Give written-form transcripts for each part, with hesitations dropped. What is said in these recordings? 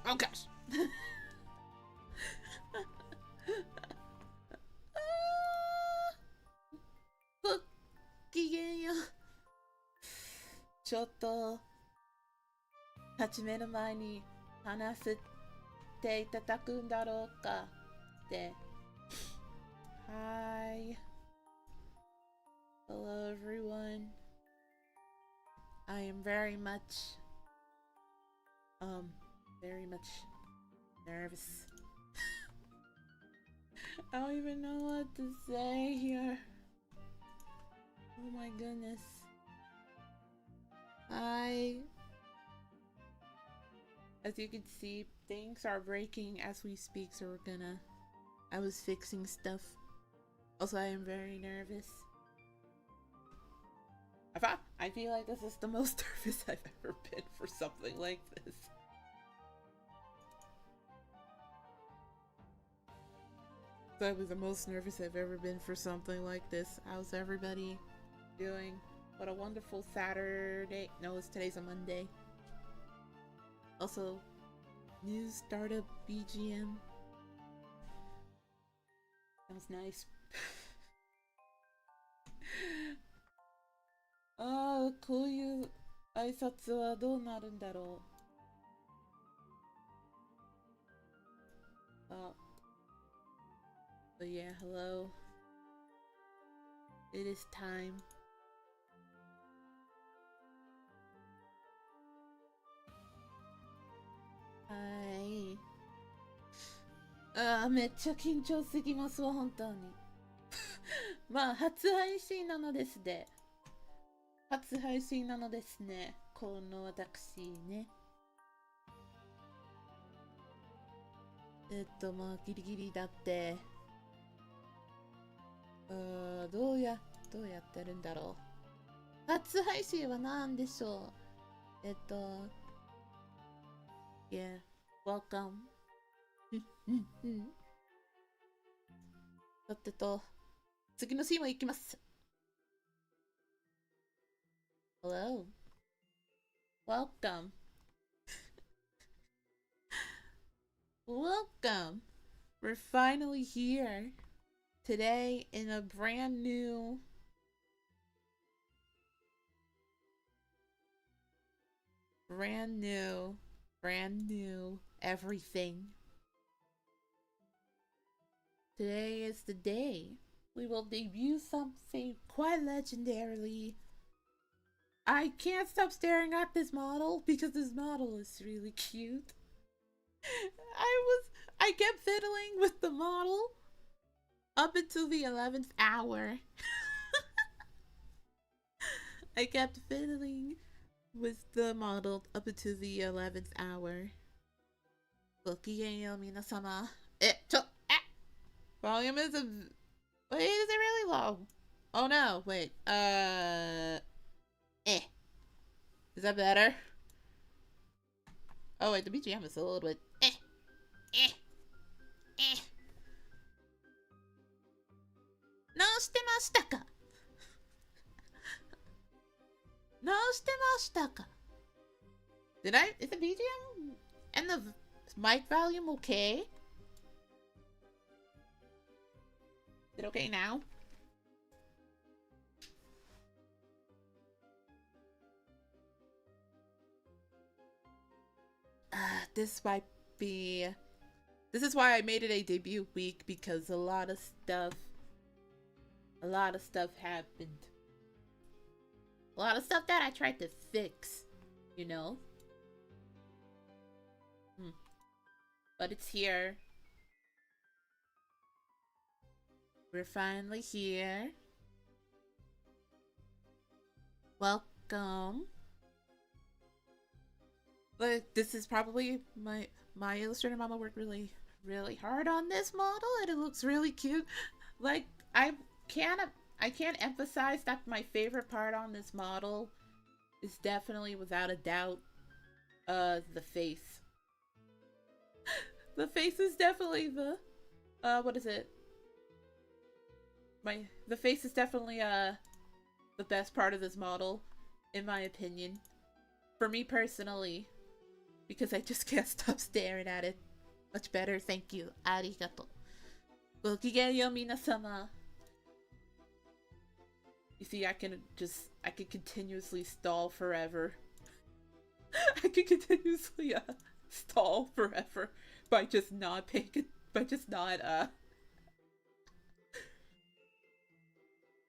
Oh gosh. ごきげんよう。ちょっと始める前に話していただくんだろうかって。Hi. Hello everyone. I am very much nervous. I don't even know what to say here. Oh my goodness. As you can see, things are breaking as we speak, so I was fixing stuff. Also, I am very nervous. I feel like this is the most nervous I've ever been for something like this. That was the most nervous I've ever been for something like this. How's everybody doing? What a wonderful Saturday. No, today's a Monday. Also, new startup BGM. Sounds nice. ああ、こういう挨拶はどうなるんだろう。But yeah, hello. It is time. はい。めっちゃ緊張すぎますわ、本当に。まあ、初配信なのですね。初配信なのですね。この私ね。まあ、ギリギリだって。どうやってるんだろう。初配信は何でしょう。Yeah, welcome. だって次のシーンも行きます。Hello. Welcome. Welcome. We're finally here today in a brand new everything. Today is the day we will debut something quite legendarily. I can't stop staring at this model because this model is really cute. I kept fiddling with the model up until the 11th hour. I kept fiddling with the model up until the 11th hour. ごきげんよう皆様。Volume is wait, is it really low? Oh no, wait, is that better? Oh wait, the BGM is a little bit直してましたかIs the BGM and the mic volume okay? Is it okay now? This is why I made it a debut week, because a lot of stuff happened. A lot of stuff that I tried to fix, you know? But it's here. We're finally here. Welcome. But this is probably my illustrator mama worked really hard on this model, and it looks really cute. Like, I can't emphasize that my favorite part on this model is definitely, without a doubt, the face. The face is definitely the what is it? The face is definitely the best part of this model, in my opinion. For me personally. because I just can't stop staring at it. Much better, thank you. ありがとう。ごきげんよう、皆様。You see, I can continuously stall forever. I can continuously stall forever by just not paying it, by just not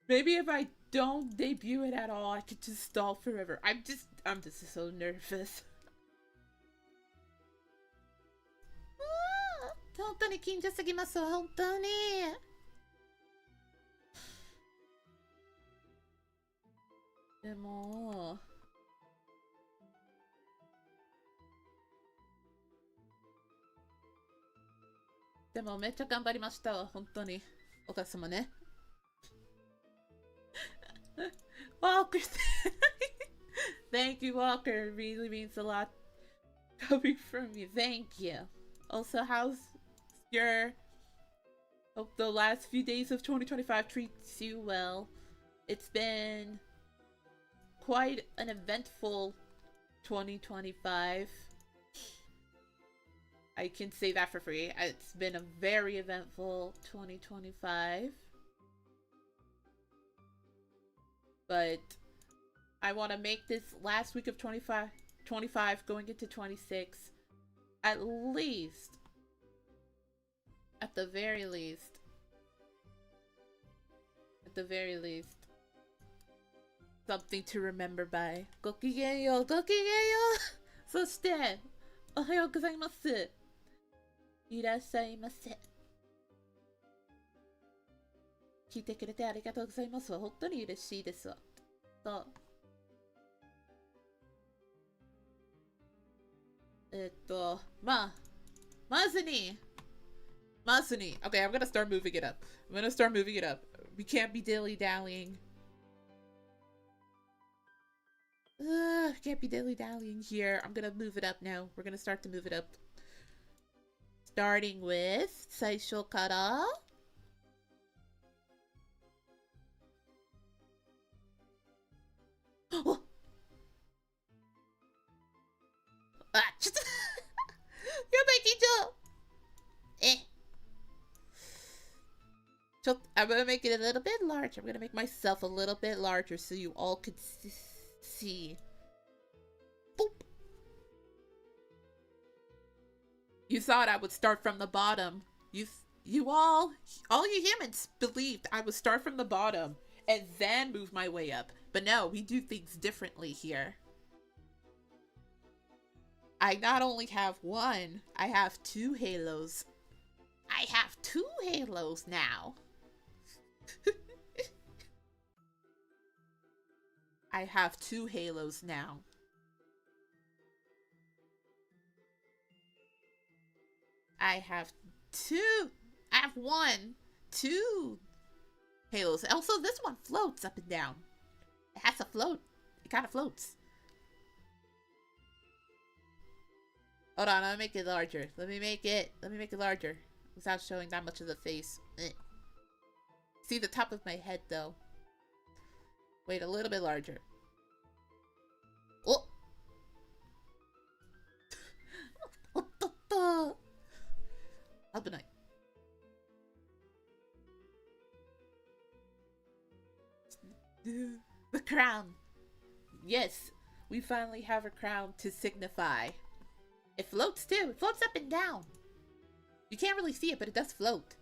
maybe if I don't debut it at all, I could just stall forever. I'm just so nervous. 本当に緊張すぎます、本当に。でもめっちゃ頑張りましたわ、本当に。お母様ね。Walker, thank you, Walker. It really means a lot coming from you. Thank you. Also, how's your... Hope the last few days of 2025 treats you well. It's been quite an eventful 2025. I can say that for free. It's been a very eventful 2025. But I want to make this last week of 25 going into 26 at least, at the very least, something to remember by. ごきげんよう、ごきげんよう。そして、おはようございます。いらっしゃいませ。聞いてくれてありがとうございますわ。本当に嬉しいですわ。まずに。Okay, I'm gonna start moving it up. We can't be dilly-dallying. Can't be dilly-dallying here. I'm gonna move it up now. We're gonna start to move it up. Starting with 最初から。おっ、あ、ちょっとやばい、緊張。I'm gonna make it a little bit larger. I'm gonna make myself a little bit larger so you all could see. Boop. You thought I would start from the bottom. All you humans believed I would start from the bottom and then move my way up. But no, we do things differently here. I not only have one, I have two halos. I have two halos now. I have two halos now. I have two halos. Also, this one floats up and down. It has a float. It kind of floats. Hold on, let me make it larger. Let me make it larger without showing that much of the face. See the top of my head though. Wait, a little bit larger. Oh! The crown. Yes, we finally have a crown to signify. It floats too. It floats up and down. You can't really see it, but it does float.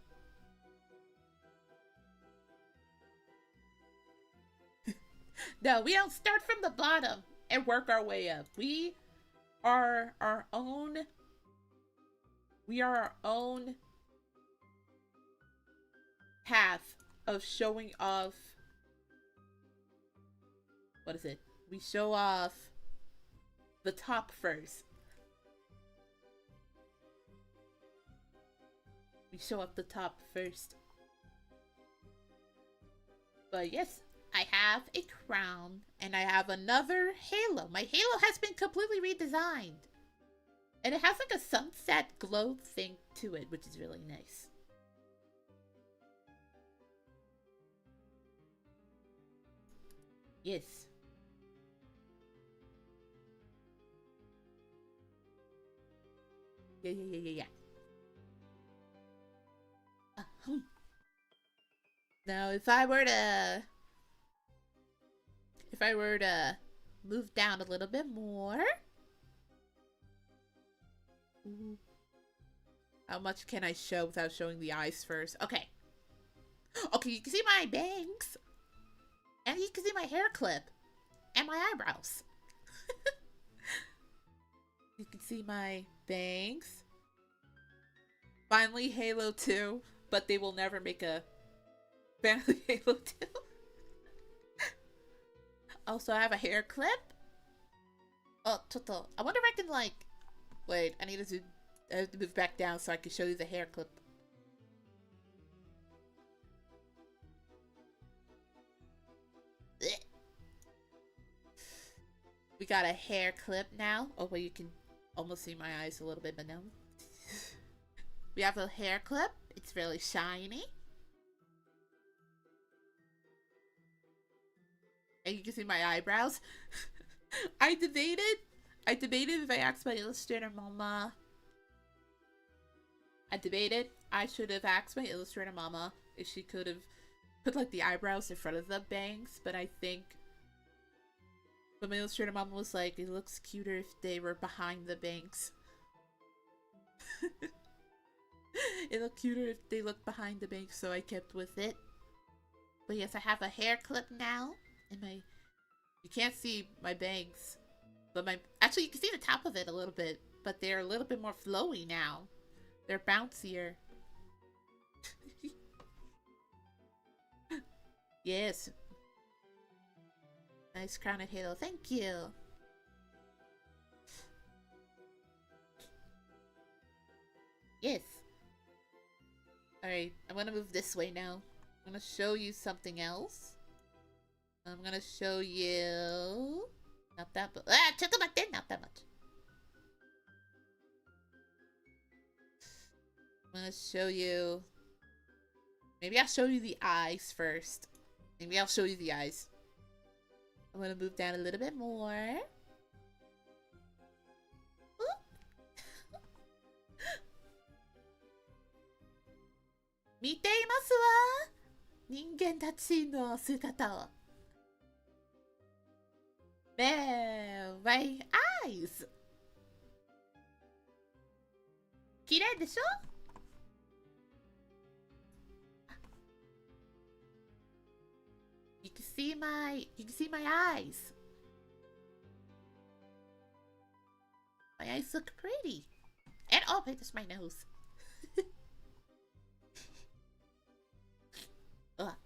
No, we don't start from the bottom and work our way up. We are our own path of showing off. What is it? We show off the top first. We show off the top first. But yes, I have a crown and I have another halo. My halo has been completely redesigned. And it has like a sunset glow thing to it, which is really nice. Yes. Yeah. Now, if I were to move down a little bit more. Ooh. How much can I show without showing the eyes first? Okay. Okay, you can see my bangs. And you can see my hair clip. And my eyebrows. You can see my bangs. Finally, Halo 2. But they will never make a Family Halo 2. Also, I have a hair clip. Oh, Toto. I wonder if I can, like... Wait, I have to move back down so I can show you the hair clip. We got a hair clip now. Oh, well, you can almost see my eyes a little bit, but no. We have a hair clip. It's really shiny. And you can see my eyebrows. I debated if I asked my illustrator mama. I should have asked my illustrator mama if she could have put like the eyebrows in front of the bangs, but my illustrator mama was like, it looks cuter if they were behind the bangs. It looked cuter if they looked behind the bangs, so I kept with it. But yes, I have a hair clip now. And you can't see my bangs, but actually you can see the top of it a little bit, but they're a little bit more flowy now. They're bouncier. Yes. Nice crowned halo, thank you. Yes. Alright, I'm gonna move this way now. I'm gonna show you something else. I'm gonna show you... Not that much. Not that much. I'm gonna show you... Maybe I'll show you the eyes first. I'm gonna move down a little bit more. 見ていますわ。人間たちの姿を。My eyes. 綺麗でしょ? You can see my eyes. My eyes look pretty. And oh, wait, that's my nose. Ugh.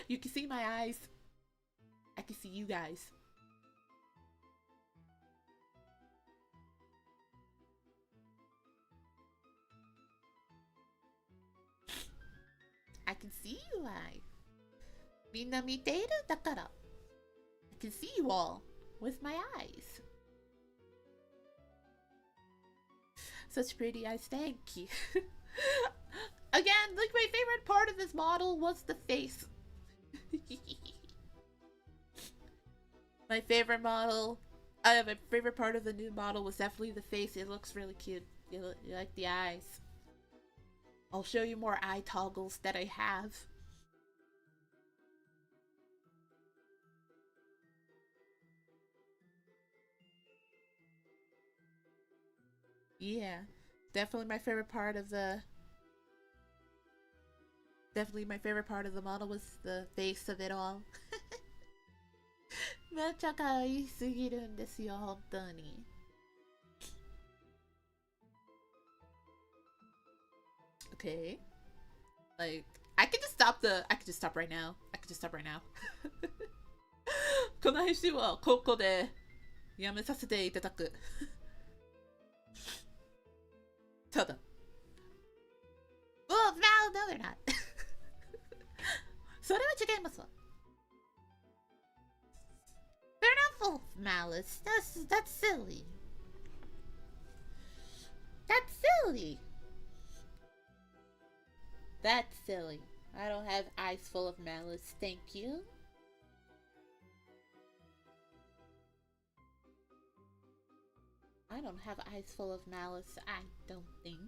You can see my eyes. I can see you guys. I can see you,みんな見ているだから。I can see you all with my eyes. Such pretty eyes, thank you. Again, like my favorite part of this model was the face. My favorite part of the new model was definitely the face. It looks really cute. You like the eyes. I'll show you more eye toggles that I have. Yeah, definitely my favorite part of the model was the face of it all. めっちゃ可愛すぎるんですよ、本当に。Okay. Like, I could just stop right now. この配信はここでやめさせていただく。ただ。Well, no, they're not. それは違いますわ。They're not full of malice. That's silly. That's silly. That's silly. I don't have eyes full of malice, thank you. I don't have eyes full of malice, I don't think.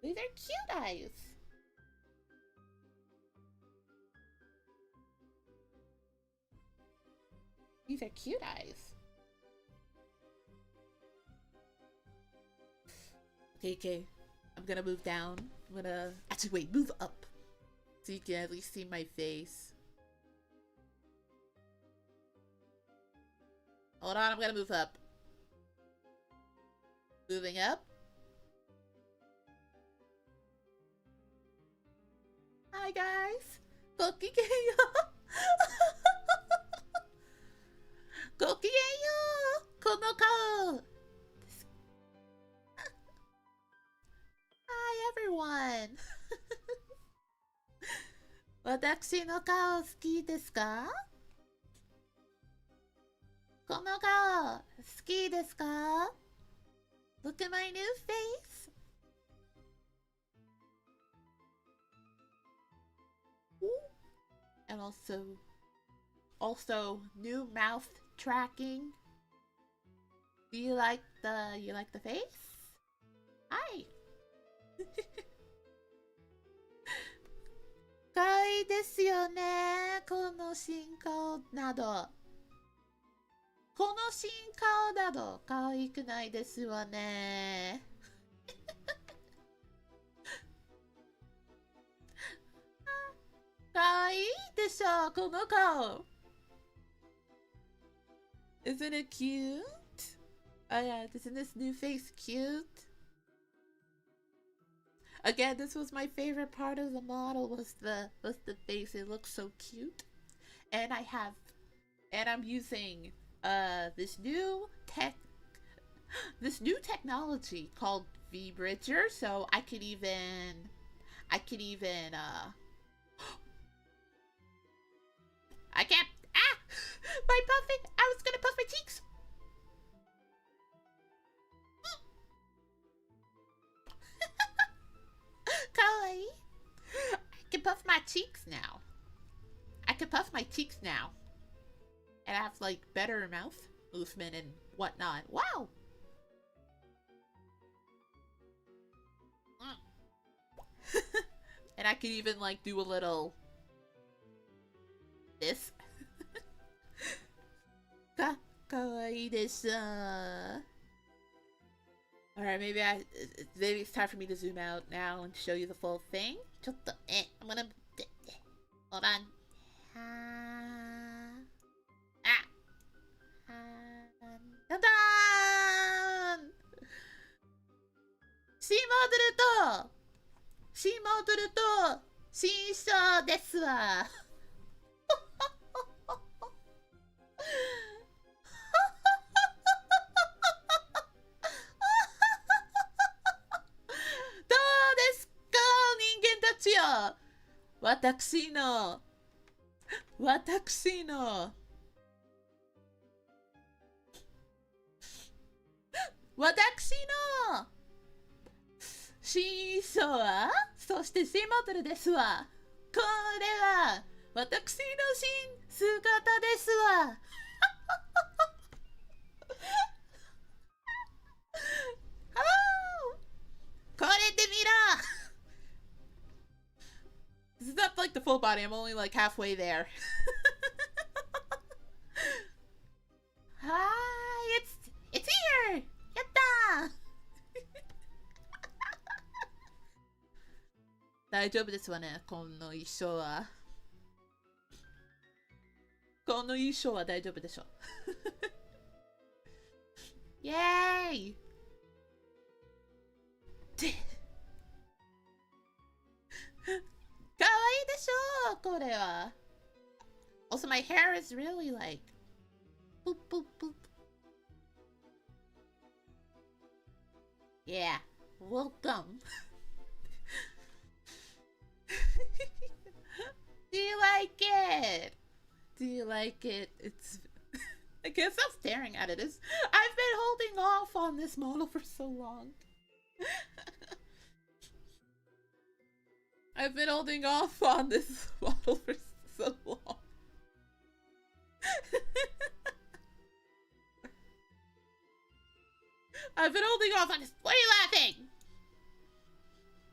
These are cute eyes. These are cute eyes. Okay. I'm gonna move down. Actually, wait, move up. So you can at least see my face. Hold on, I'm gonna move up. Moving up. Hi guys! Gokigenyo! Gokigenyo! Kono kao! Hi everyone! 私の顔好きですか？この顔好きですか？ Look at my new face! And also new mouth tracking. Do you like the face? Hi! 可愛いですよね。この新顔など。この新顔など可愛くないですわね。可愛いでしょ、この顔。Isn't it cute? Oh yeah, isn't this new face cute? Again, this was my favorite part of the model was the face. It looks so cute. And I'm using this new technology called V-Bridger, so I could even I can't by puffing I was gonna puff my cheeks. Kawaii. I can puff my cheeks now. And have like better mouth movement and whatnot. Wow. And I could even like do a little this. Kawaii desha. Alright, maybe it's time for me to zoom out now and show you the full thing. I'm gonna hold on. C モデルと新章ですわ。どうですか、人間たちよ。私の新章はそして新モデルですわ。これは私の新姿ですわ。これで見ろ。This is not like the full body. I'm only like halfway there. Hi, it's here. やったー。大丈夫ですわね、この衣装は。この衣装は大丈夫でしょう。イェーイ。かわいいでしょう、これは。Also, my hair is really like boop boop boop. Yeah, welcome. Do you like it? Do you like it? It's I can't stop staring at it. I've been holding off on this model for so long. I've been holding off on this model for so long. I've been holding off on this. Why are you laughing?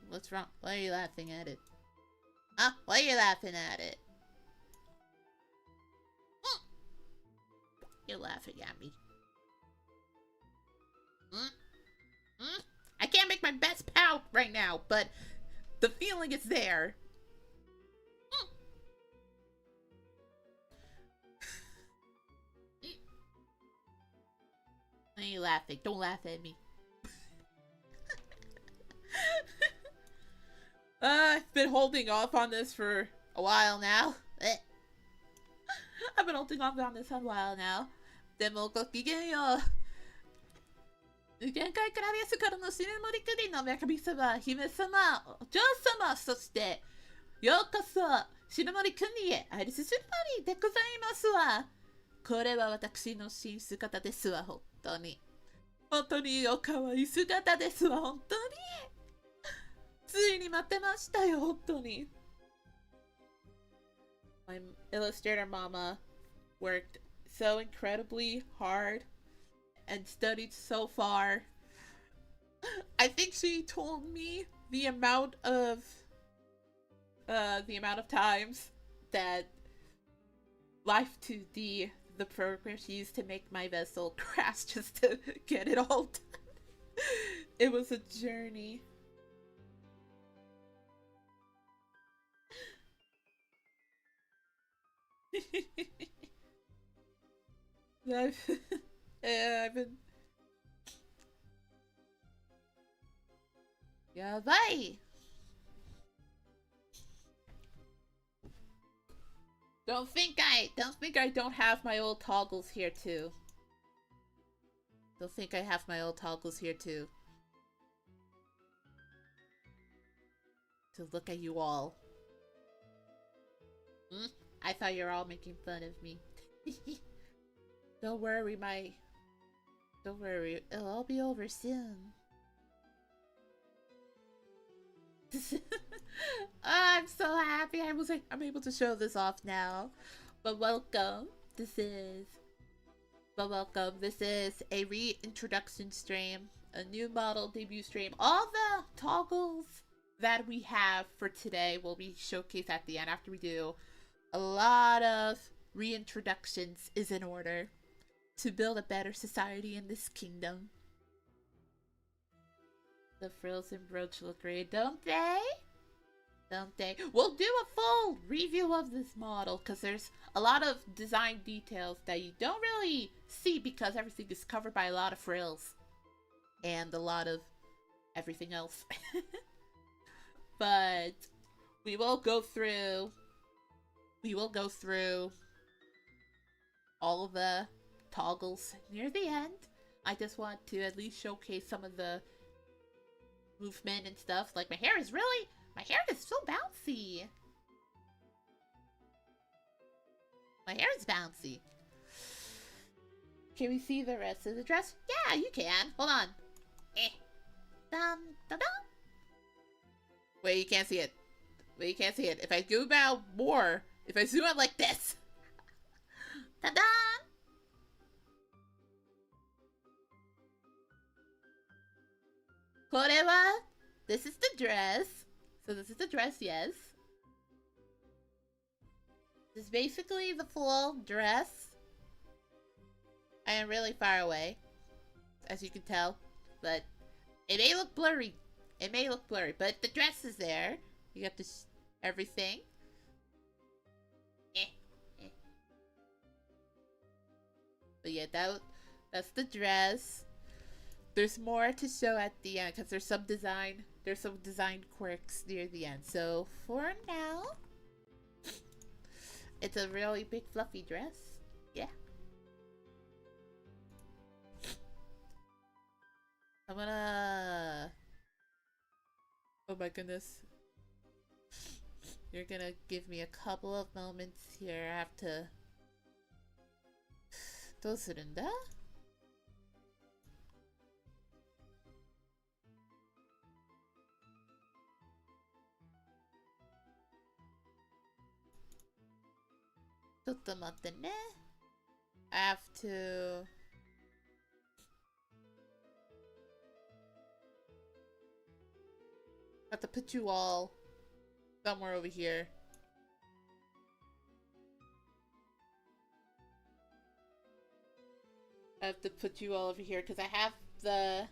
What's wrong? Why are you laughing at it? Huh? Why are you laughing at it? You're laughing at me. I can't make my best pout right now, but the feeling is there. Why are you laughing? Don't laugh at me. I've been holding off on this for a while now. I've been holding off on this for a while now. でもごきげんよう。限界からですからの篠森国のお神様、姫様、お嬢様、そしてようこそ篠森国へアイリス篠森でございますわ。これは私の新姿ですわ、本当に。本当にお可愛い姿ですわ、本当に。ついに待ってましたよ、本当に。My illustrator mama worked so incredibly hard and studied so far. I think she told me the amount of times that life 2D, the program she used to make my vessel crash just to get it all done. It was a journey. I've been... やばい! Don't think I don't have my old toggles here too. Don't think I have my old toggles here too. To look at you all. I thought you were all making fun of me. Don't worry, it'll all be over soon. I'm so happy I'm able to show this off now. But welcome. This is a reintroduction stream, a new model debut stream. All the toggles that we have for today will be showcased at the end after we do a lot of reintroductions is in order to build a better society in this kingdom. The frills and brooch look great, don't they? Don't they? We'll do a full review of this model because there's a lot of design details that you don't really see because everything is covered by a lot of frills and a lot of everything else. But we will go through all of the toggles near the end. I just want to at least showcase some of the movement and stuff. Like my hair is so bouncy. My hair is bouncy. Can we see the rest of the dress? Yeah, you can. Hold on. Dun, dun, dun. Wait, you can't see it. If I zoom out more, if I zoom out like this. Ta-da! This is the dress. So this is the dress, yes. This is basically the full dress. I am really far away, as you can tell, but it may look blurry. But the dress is there. You got this everything. But yeah, that's the dress. There's more to show at the end because there's some design quirks near the end. So for now, it's a really big fluffy dress. Yeah. I'm gonna... Oh my goodness. You're gonna give me a couple of moments here. I have to... どうするんだ? I have to... have to put you all somewhere over here. I have to put you all over here because I have the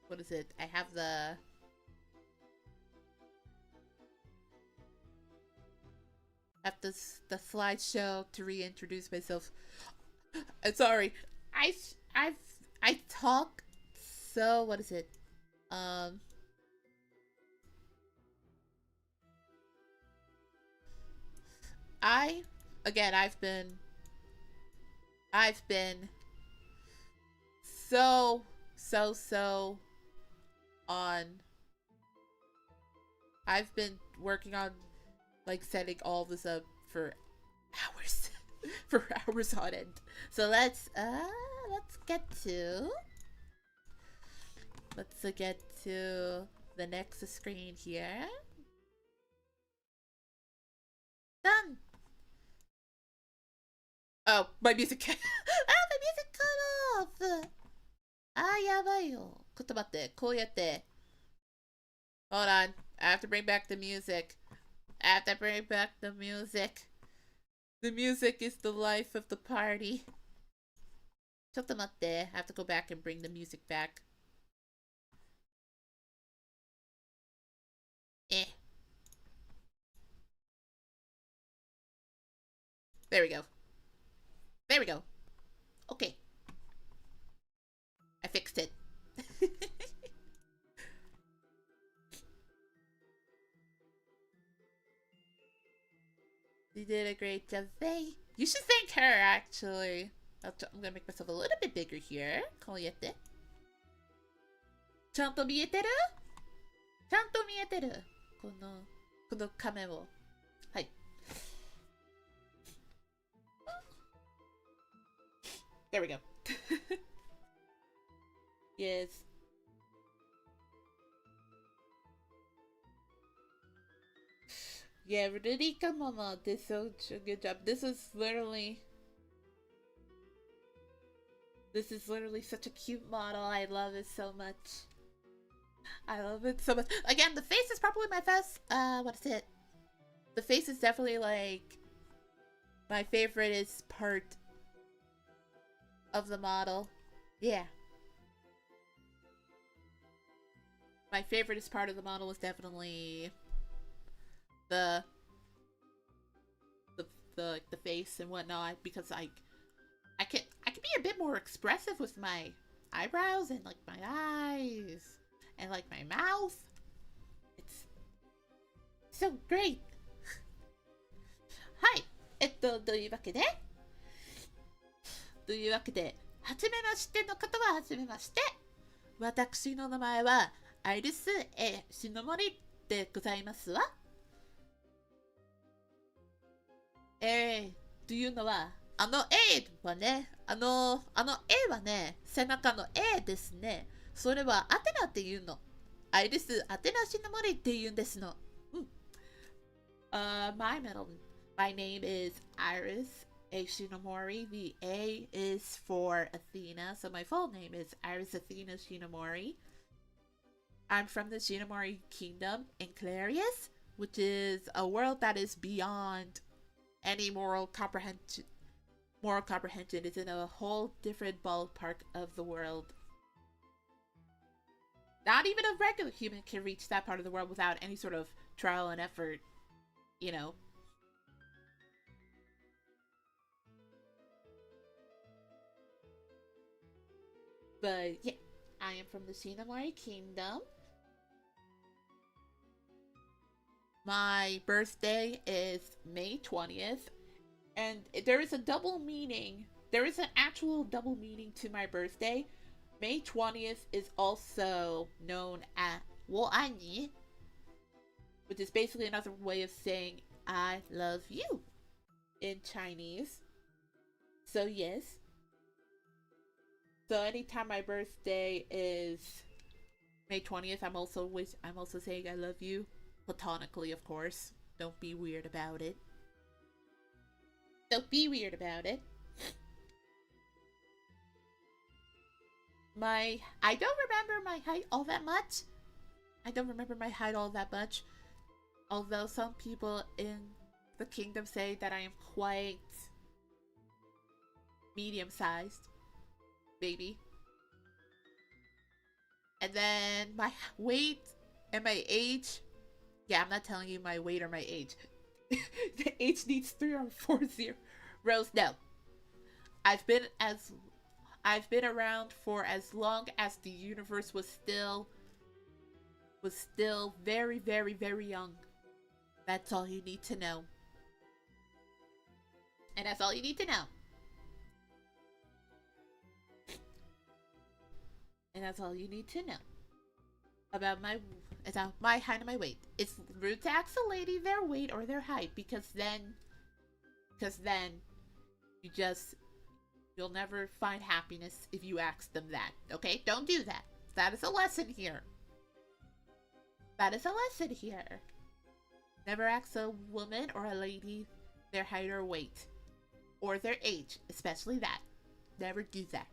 what is it? I have the slideshow to reintroduce myself. I'm sorry. I talk so what is it? I've been so on. I've been working on like setting all this up for hours for hours on end. So let's get to the next screen here. Done. Oh, my music. My music cut off. やばいよ。ちょっと待って。こうやって。Hold on. I have to bring back the music. The music is the life of the party. ちょっと待って。I have to go back and bring the music back. There we go. Okay. I fixed it. You did a great job, Faye. You should thank her, actually. I'm gonna make myself a little bit bigger here. こうやって。ちゃんと見えてる？この仮面を。はい。There we go. Yes. Yeah, Rurika Mama did such a good job. This is literally such a cute model. I love it so much. Again, the face is probably my best. What is it? The face is definitely like my favorite is part of the model. Yeah. My favorite is part of the model was definitely the face and whatnot, because I can be a bit more expressive with my eyebrows and like my eyes and like my mouth. It's so great. はい。というわけで、はじめましての方ははじめまして。私の名前はアイリス・シノモリでございますわ。というのは、はね、はね、背中のですね。それはアテナっていうの。アイリス・アテナ・シノモリっていうんですの。My name is Iris Shinomori. The A is for Athena, so my full name is Iris Athena Shinomori. I'm from the Shinomori Kingdom in Clarius, which is a world that is beyond any moral comprehension. It's in a whole different ballpark of the world. Not even a regular human can reach that part of the world without any sort of trial and effort, you know. But yeah, I am from the Shinomori Kingdom. My birthday is May 20th, and there is a double meaning. There is an actual double meaning to my birthday. May 20th is also known as 我爱你, which is basically another way of saying I love you in Chinese. So yes. So anytime my birthday is May 20th, I'm also saying I love you. Platonically, of course. Don't be weird about it. I don't remember my height all that much. I don't remember my height all that much. Although some people in the kingdom say that I am quite medium-sized. Maybe. And then my weight and my age. Yeah, I'm not telling you my weight or my age. The age needs 3 or 4 zeros. No. I've been around for as long as the universe was still very, very, very young. That's all you need to know. And that's all you need to know. And that's all you need to know about my height and my weight. It's rude to ask a lady their weight or their height because then you'll never find happiness if you ask them that. Okay? Don't do that. That is a lesson here. That is a lesson here. Never ask a woman or a lady their height or weight. Or their age. Especially that. Never do that.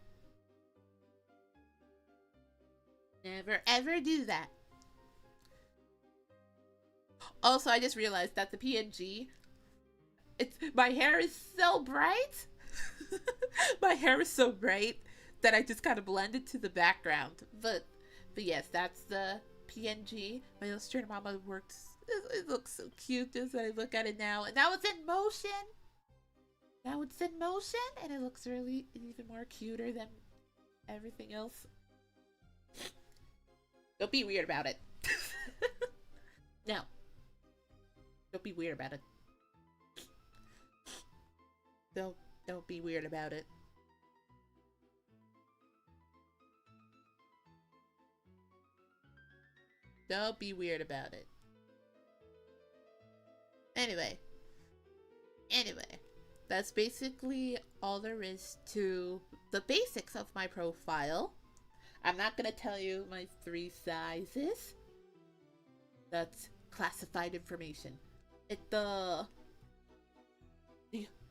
Never ever do that. Also, I just realized that the PNG, my hair is so bright. My hair is so bright that I just kind of blended to the background. But yes, that's the PNG. My illustrator mama works. It looks so cute as I look at it now. And now it's in motion. Now it's in motion, and it looks really even more cuter than everything else. Don't be weird about it. No. Don't be weird about it. Don't be weird about it. Don't be weird about it. Anyway, that's basically all there is to the basics of my profile. I'm not gonna tell you my 3 sizes. That's classified information.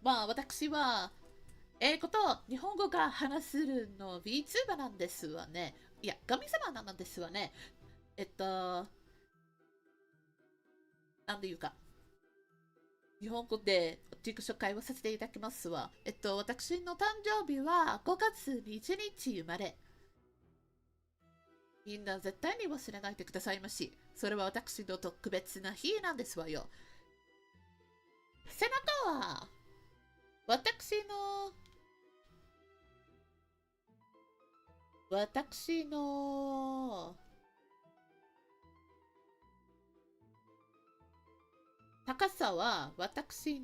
まあ私は英語と日本語が話せるの VTuber なんですわね。いや、神様なんですわね。なんていうか、日本語で自己紹介をさせていただきますわ。私の誕生日は5月20日生まれ。みんな絶対に忘れないでくださいまし。それは私の特別な日なんですわよ。背中は私の高さは私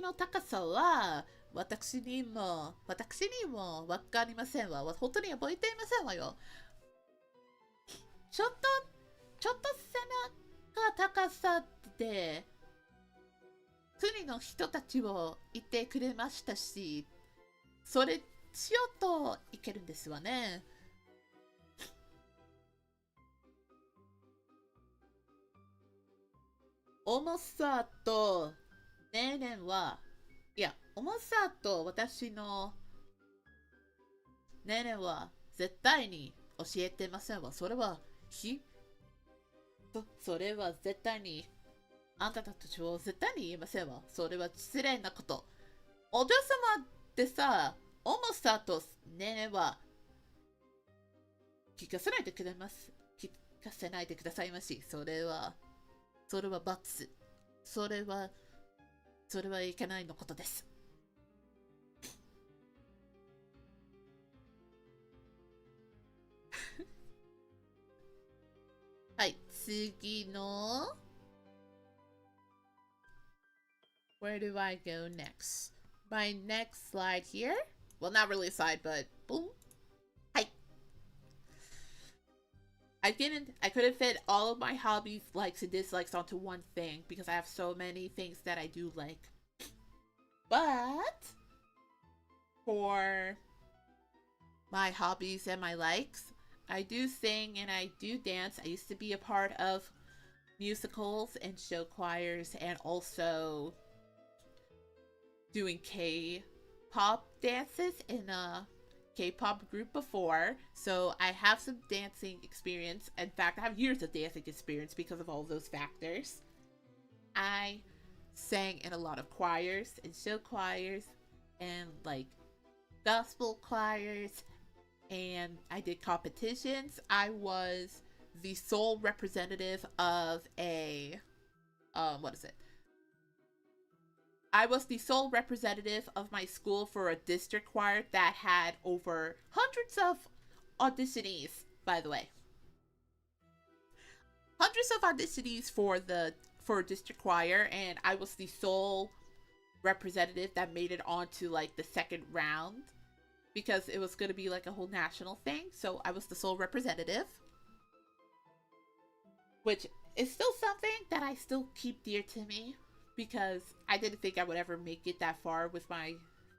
の高さは私にもわかりませんわ。本当に覚えていませんわよ。ちょっと背中高さで国の人たちを言ってくれましたし、それしようといけるんですわね。重さと年齢は、いや、重さと私の年齢は絶対に教えてませんわ。それは絶対にあんたたちを絶対に言えませんわ。それは失礼なこと。お嬢様ってさ、重さと年齢は聞かせないでくれます。聞かせないでくださいまし。それは罰。それはいけないのことです。はい、次の Where do I go next? My next slide here. Well, not really a slide, but boom. Hi. I couldn't fit all of my hobbies, likes and dislikes onto one thing because I have so many things that I do like. But for my hobbies and my likes, I do sing and I do dance. I used to be a part of musicals and show choirs, and also doing K-pop dances in a K-pop group before, so I have some dancing experience. In fact, I have years of dancing experience because of all of those factors. I sang in a lot of choirs and show choirs and like gospel choirs, and I did competitions. I was the sole representative of a I was the sole representative of my school for a district choir that had over hundreds of auditionees, by the way. Hundreds of auditionees for district choir, and I was the sole representative that made it onto like the second round because it was going to be like a whole national thing. So I was the sole representative, which is still something that I still keep dear to me because I didn't think I would ever make it that far with my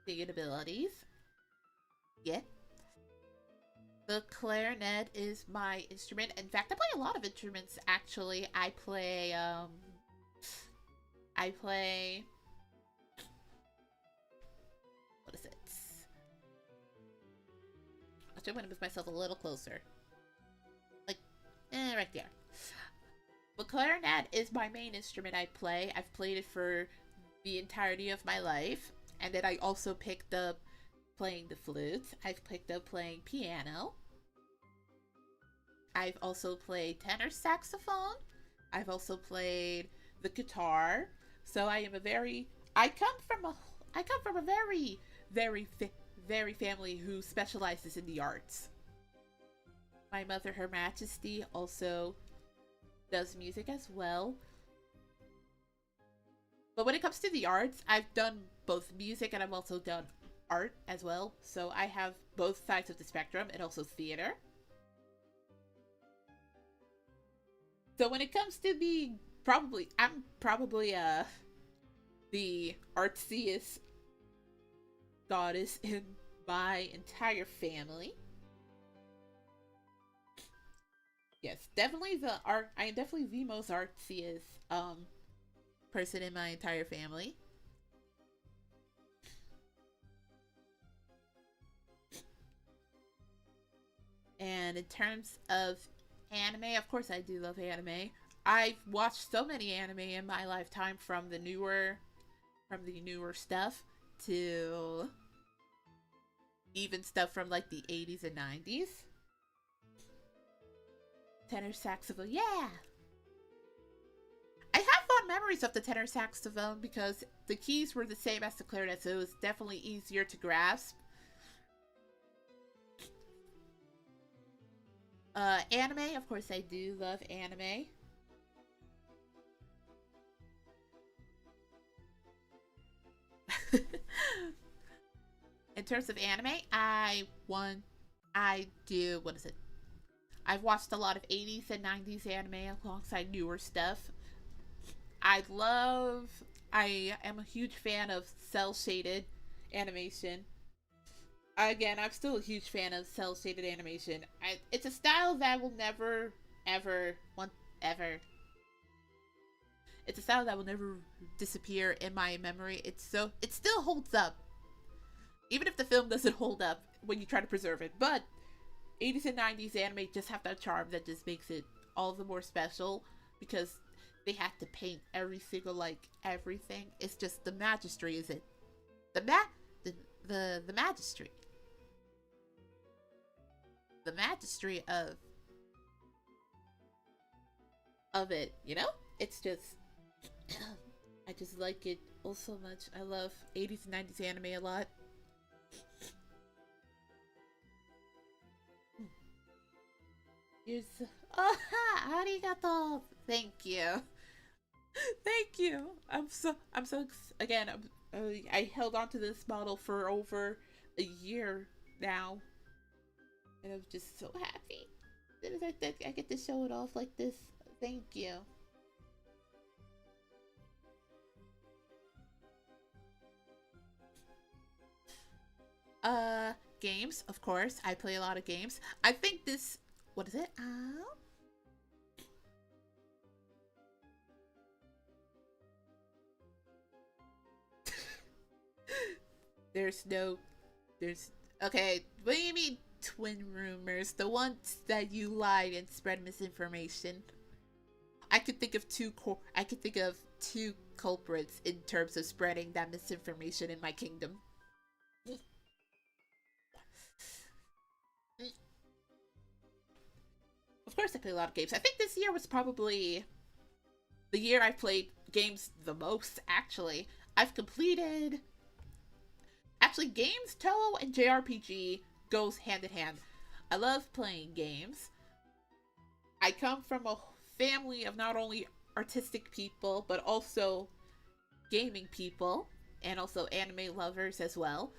singing abilities. Yeah. The clarinet is my instrument. In fact, I play a lot of instruments, actually. I play, what is it? Actually, I'm gonna move myself a little closer. Like, right there. The clarinet is my main instrument I play. I've played it for the entirety of my life. And then I also picked up playing the flute. I've picked up playing piano. I've also played tenor saxophone. I've also played the guitar. So I come from a very family who specializes in the arts. My mother, Her Majesty, also does music as well. But when it comes to the arts, I've done both music and I've also done art as well. So I have both sides of the spectrum and also theater. So when it comes to being I'm probably the artsiest goddess in my entire family. Yes, definitely I am definitely the most artsiest person in my entire family. And in terms of anime, of course I do love anime. I've watched so many anime in my lifetime, from the newer stuff to even stuff from like the 80s and 90s. Tenor saxophone, yeah! I have fond memories of the tenor saxophone because the keys were the same as the clarinet, so it was definitely easier to grasp. Anime, of course I do love anime. In terms of anime, I've watched a lot of 80s and 90s anime alongside newer stuff. I am a huge fan of cel-shaded animation. Again, I'm still a huge fan of cel-shaded animation. It's a style that will never, it's a style that will never disappear in my memory. It still holds up. Even if the film doesn't hold up when you try to preserve it. But 80s and 90s anime just have that charm that just makes it all the more special because they had to paint every single, like, everything. It's just the magistry, is it? The magistry. The magistry of it, you know? It's just I just like it all so much. I love 80s and 90s anime a lot. Here's arigato. Thank you. Thank you. Again, I held on to this model for over a year now. And I'm just so happy that I get to show it off like this. Thank you. Games, of course. I play a lot of games. I think this... What is it? There's no, there's, okay, what do you mean twin rumors? The ones that you lied and spread misinformation. I could think of two culprits in terms of spreading that misinformation in my kingdom. Of course I play a lot of games. I think this year was probably the year I played games the most, actually. I've completed... Actually, games, Toho, and JRPG goes hand in hand. I love playing games. I come from a family of not only artistic people, but also gaming people, and also anime lovers as well.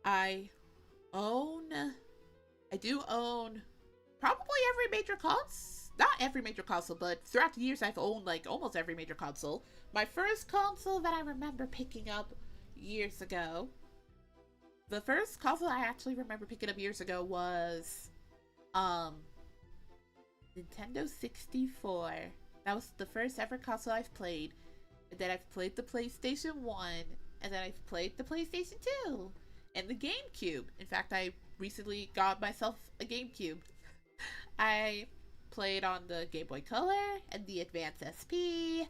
I do own probably every major console. Not every major console, but throughout the years I've owned like almost every major console. My first console that I remember picking up years ago, the first console I actually remember picking up years ago was Nintendo 64. That was the first ever console I've played. And then I've played the PlayStation 1, and then I've played the PlayStation 2 and the GameCube. In fact, I recently got myself a GameCube. I played on the Game Boy Color and the Advance SP.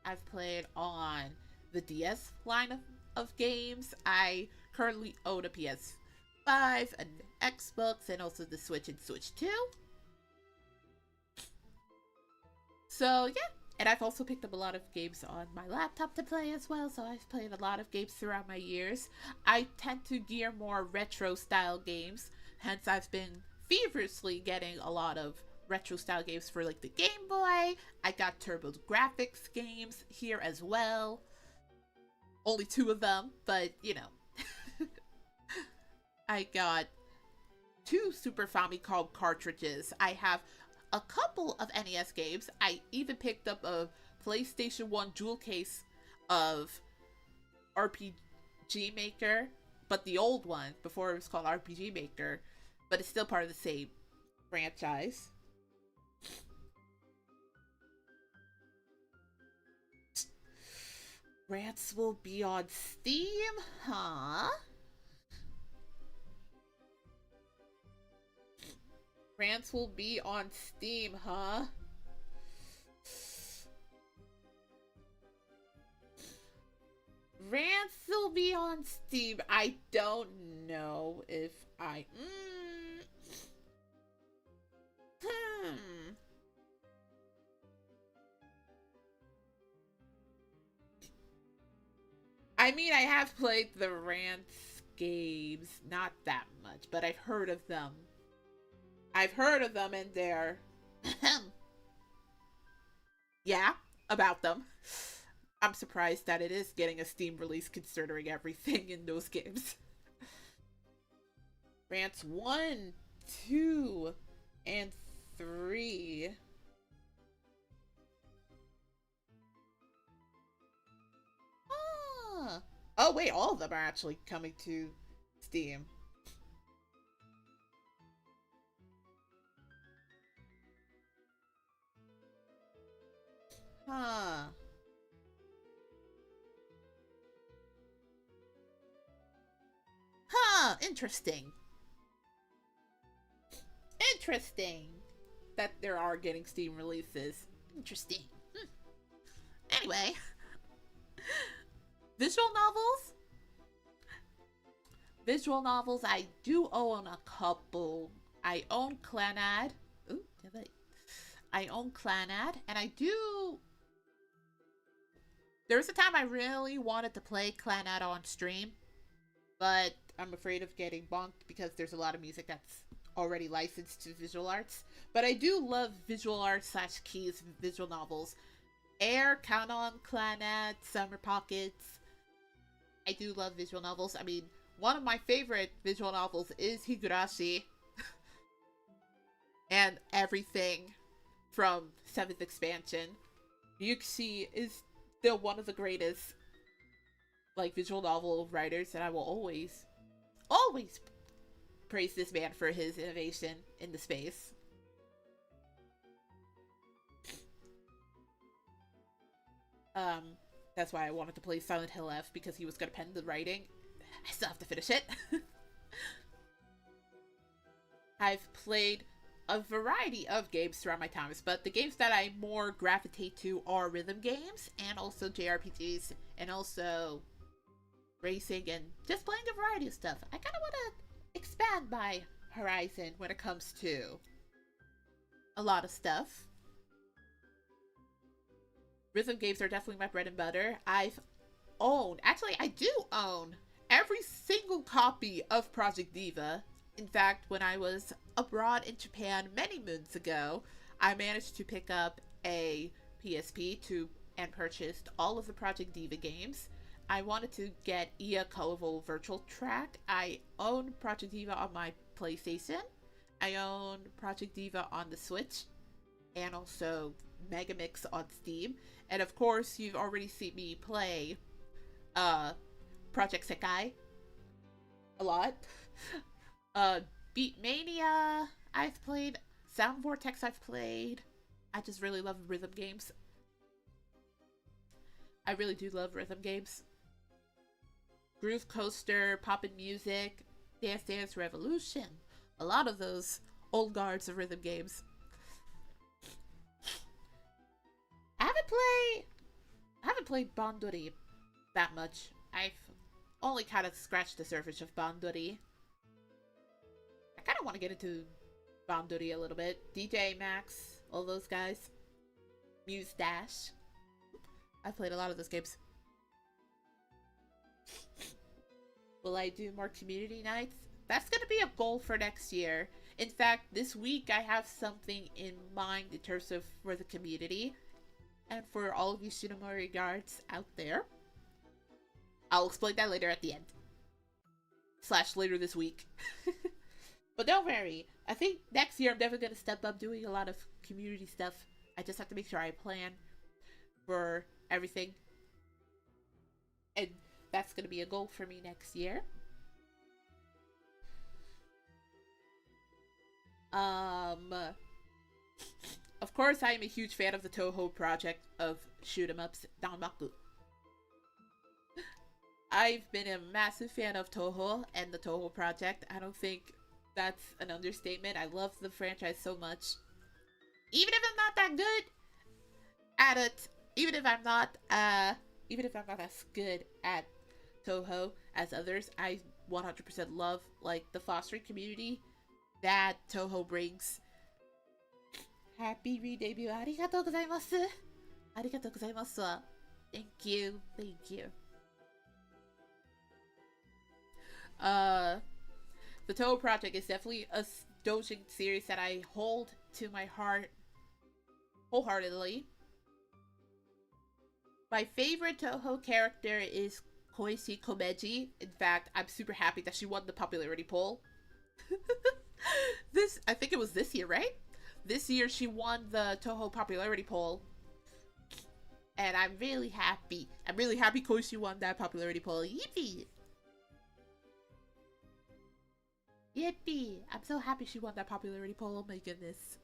I've played on the DS line of games. I currently own a PS5, an Xbox, and also the Switch and Switch 2. So yeah, and I've also picked up a lot of games on my laptop to play as well, so I've played a lot of games throughout my years. I tend to gear more retro style games, hence I've been feverishly getting a lot of retro style games for like the Game Boy. I got TurboGrafx games here as well. Only 2 of them, but you know. I got 2 Super Famicom cartridges. I have a couple of NES games. I even picked up a PlayStation 1 jewel case of RPG Maker, but the old one, before it was called RPG Maker, but it's still part of the same franchise. Rants will be on Steam? Huh? Rants will be on Steam, huh? Rants will be on Steam. I don't know if I... I mean, I have played the Rants games. Not that much, but I've heard of them. I've heard of them, and they're... yeah, about them. I'm surprised that it is getting a Steam release considering everything in those games. Rants 1, 2, and 3. Ah. Oh, wait, all of them are actually coming to Steam. Huh. Huh, interesting. Interesting that there are getting Steam releases. Interesting. Anyway. Visual novels? Visual novels, I do own a couple. I own Clannad. Ooh, I own Clannad, and I do... There was a time I really wanted to play Clannad on stream, but I'm afraid of getting bonked because there's a lot of music that's already licensed to visual arts. But I do love visual arts / keys visual novels. Air, Count on Clannad, Summer Pockets. I do love visual novels. I mean, one of my favorite visual novels is Higurashi. And everything from 7th expansion. Ryukishi is still one of the greatest like visual novel writers, and I will always praise this man for his innovation in the space. That's why I wanted to play Silent Hill F, because he was going to pen the writing. I still have to finish it. I've played a variety of games throughout my times, but the games that I more gravitate to are rhythm games, and also JRPGs, and also racing, and just playing a variety of stuff. I kind of want to expand my horizon when it comes to a lot of stuff. Rhythm games are definitely my bread and butter. I do own every single copy of Project Diva. In fact, when I was abroad in Japan many moons ago, I managed to pick up a PSP and purchased all of the Project Diva games. I wanted to get Ia Koval Virtual Track. I own Project Diva on my PlayStation. I own Project Diva on the Switch, and also Megamix on Steam. And of course, you've already seen me play Project Sekai a lot. Beatmania I've played. Sound Vortex I've played. I just really love rhythm games. I really do love rhythm games. Groove Coaster, Poppin' Music, Dance Dance Revolution. A lot of those old guards of rhythm games. I haven't played Bandori that much. I've only kind of scratched the surface of Bandori. I kind of want to get into Bandori a little bit. DJ Max, all those guys. Muse Dash. I've played a lot of those games. Will I do more community nights? That's going to be a goal for next year. In fact, this week I have something in mind in terms of for the community. And for all of you Shinomori Guards out there. I'll explain that later at the end. / later this week. But don't worry. I think next year I'm definitely going to step up doing a lot of community stuff. I just have to make sure I plan for everything. And that's going to be a goal for me next year. Of course, I am a huge fan of the Toho project of shoot-em-ups, Danmaku. I've been a massive fan of Toho and the Toho project. I don't think that's an understatement. I love the franchise so much. Even if I'm not that good at it, even if I'm not as good at Toho as others, I 100% love like the fostering community that Toho brings. Happy re-debut. ありがとうございます。ありがとうございます。Thank you. Thank you. The Toho project is definitely a doujin series that I hold to my heart wholeheartedly. My favorite Toho character is Koichi Komeji. In fact, I'm super happy that she won the popularity poll. I think it was this year, right? This year she won the Toho popularity poll. And I'm really happy. I'm really happy Koichi won that popularity poll. Yippee! Yippee! I'm so happy she won that popularity poll. Oh my goodness.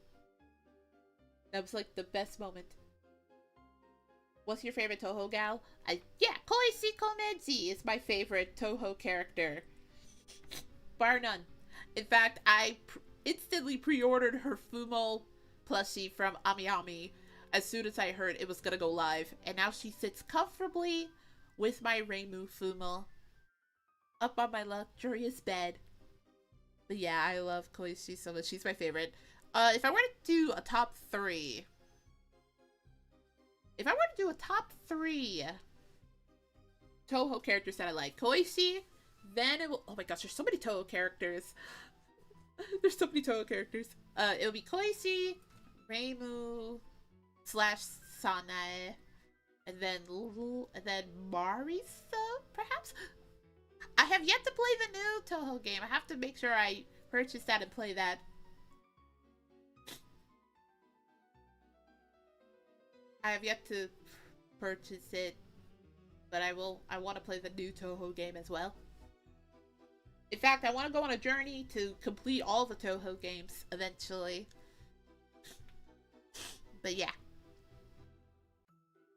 That was like the best moment. What's your favorite Toho gal? Yeah, Koichi Komeji is my favorite Toho character. Bar none. In fact, I instantly pre-ordered her Fumo plushie from AmiAmi as soon as I heard it was gonna go live. And now she sits comfortably with my Reimu Fumo up on my luxurious bed. But yeah, I love Koichi so much. She's my favorite. If I were to do a top 3... If I were to do a top 3 Toho characters that I like, Koichi, then it will... Oh my gosh, there's so many Toho characters. There's so many Toho characters. It'll be Koichi, Reimu, / Sanae, and then Marisa, perhaps? I have yet to play the new Toho game. I have to make sure I purchase that and play that. I have yet to purchase it, but I want to play the new Toho game as well. In fact, I want to go on a journey to complete all the Toho games eventually. But yeah.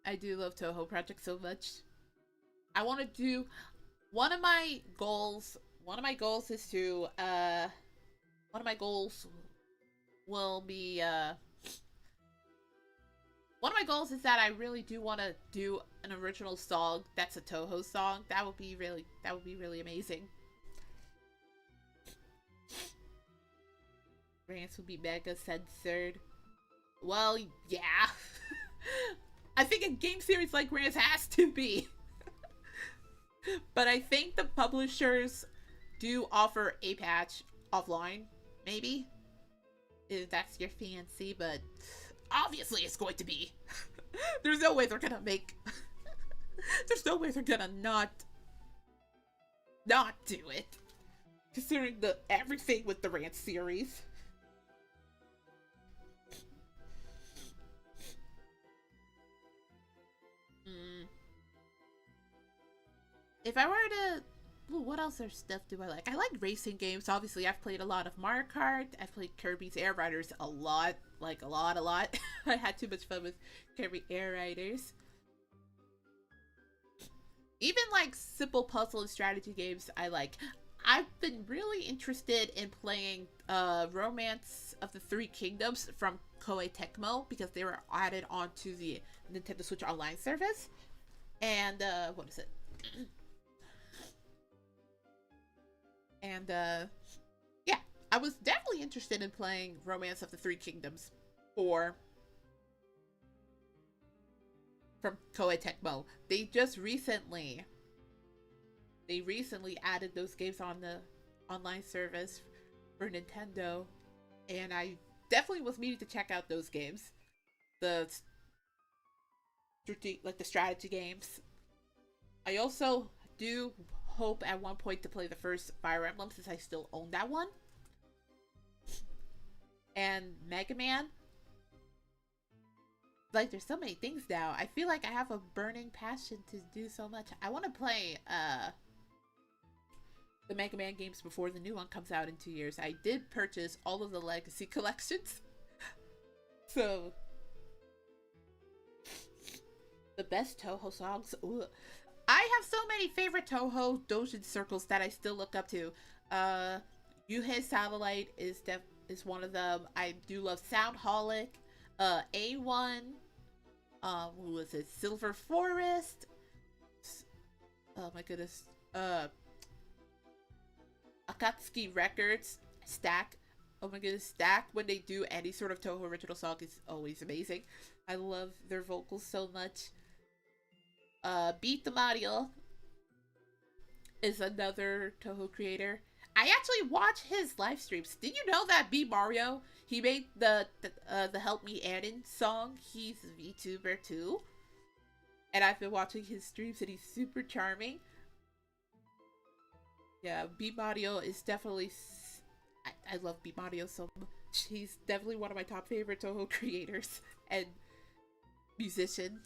I do love Toho Project so much. I want to do one of my goals. One of my goals is to one of my goals will be one of my goals is that I really do want to do an original song that's a Toho song. That would be really amazing. Rants would be mega censored. Well, yeah. I think a game series like Rants has to be. But I think the publishers do offer a patch offline, maybe. If that's your fancy, but obviously it's going to be. There's no way they're gonna make... There's no way they're gonna not do it. Considering everything with the Rant series. If I were to... Well, what else stuff do I like? I like racing games. Obviously, I've played a lot of Mario Kart. I've played Kirby's Air Riders a lot. Like, a lot. I had too much fun with Kirby Air Riders. Even, like, simple puzzle and strategy games I like. I've been really interested in playing Romance of the Three Kingdoms from Koei Tecmo because they were added onto the Nintendo Switch Online service. And, what is it? And, yeah, I was definitely interested in playing Romance of the Three Kingdoms from Koei Tecmo. They recently added those games on the online service for Nintendo, and I definitely was meaning to check out those games. The strategy games. I also do hope at one point to play the first Fire Emblem since I still own that one. And Mega Man. Like, there's so many things now. I feel like I have a burning passion to do so much. I want to play the Mega Man games before the new one comes out in 2 years. I did purchase all of the Legacy collections. So, the best Toho songs. Ooh. I have so many favorite Toho Dojin circles that I still look up to. Yuhei Satellite is one of them. I do love Soundholic. A1. Who was it? Silver Forest. Oh my goodness. Akatsuki Records. Stack. Oh my goodness. Stack, when they do any sort of Toho original song, is always amazing. I love their vocals so much. Beat the Mario is another Toho creator. I actually watch his live streams. Did you know that Beat Mario, he made the Help Me Anin song? He's a VTuber too. And I've been watching his streams and he's super charming. Yeah, Beat Mario is definitely... I love Beat Mario so much. He's definitely one of my top favorite Toho creators and musicians.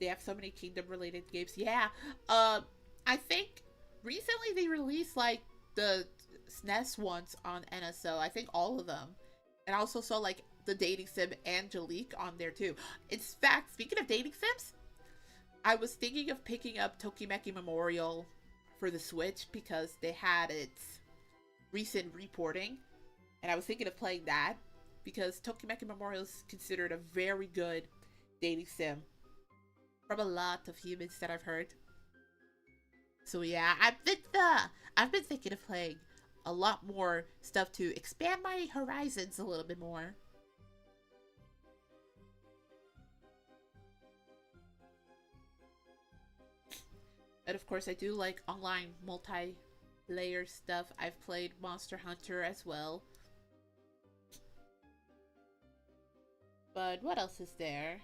They have so many Kingdom-related games. Yeah, I think recently they released, like, the SNES ones on NSO. I think all of them. And I also saw, like, the dating sim Angelique on there, too. In fact, speaking of dating sims, I was thinking of picking up Tokimeki Memorial for the Switch because they had its recent reporting. And I was thinking of playing that because Tokimeki Memorial is considered a very good dating sim. From a lot of humans that I've heard. So yeah, I've been thinking of playing a lot more stuff to expand my horizons a little bit more. And of course I do like online multiplayer stuff. I've played Monster Hunter as well. But what else is there?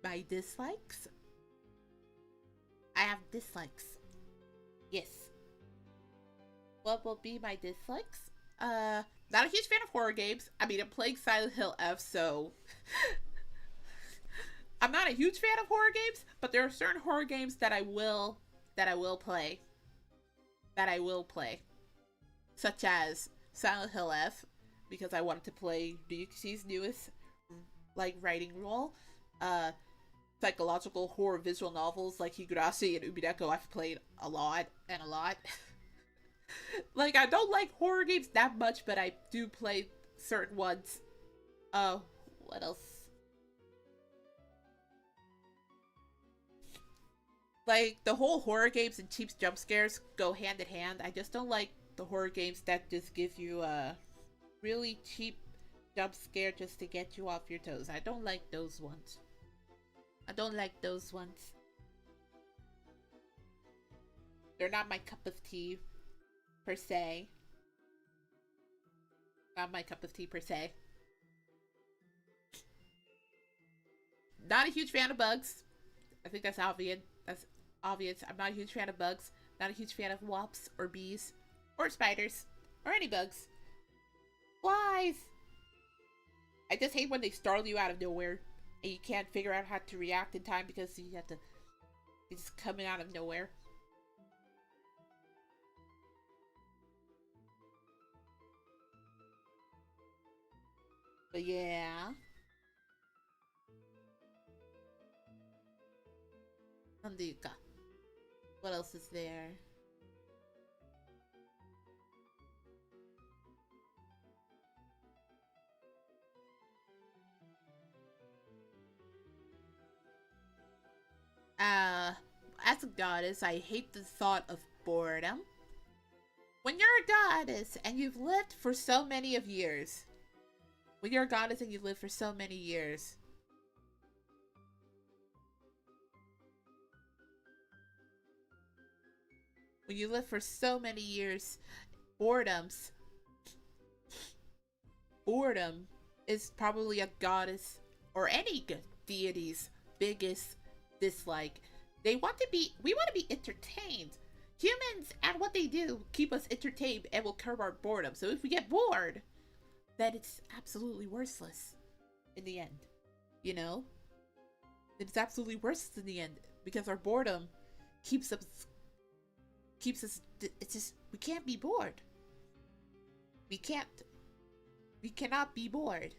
My dislikes? I have dislikes. Yes. What will be my dislikes? Not a huge fan of horror games. I mean, I'm playing Silent Hill F, so... I'm not a huge fan of horror games, but there are certain horror games that I will play. Such as Silent Hill F, because I wanted to play Ryuki's newest like writing role. Psychological horror visual novels like Higurashi and Umineko I've played a lot. Like, I don't like horror games that much, but I do play certain ones. What else? Like, the whole horror games and cheap jump scares go hand in hand. I just don't like the horror games that just give you a really cheap jump scare just to get you off your toes. I don't like those ones. They're not my cup of tea, per se. Not a huge fan of bugs. I think that's obvious. I'm not a huge fan of bugs. Not a huge fan of wasps or bees or spiders or any bugs. Flies! I just hate when they startle you out of nowhere and you can't figure out how to react in time because it's coming out of nowhere. But yeah. What else is there? As a goddess, I hate the thought of boredom. When you're a goddess and you've lived for so many years. When you live for so many years. When you live for so many years, boredom is probably a goddess or any deity's biggest dislike. We want to be entertained. Humans and what they do keep us entertained and will curb our boredom. So if we get bored, then it's absolutely worthless in the end. You know? It's absolutely worthless in the end because our boredom keeps us, it's just, we can't be bored. We cannot be bored.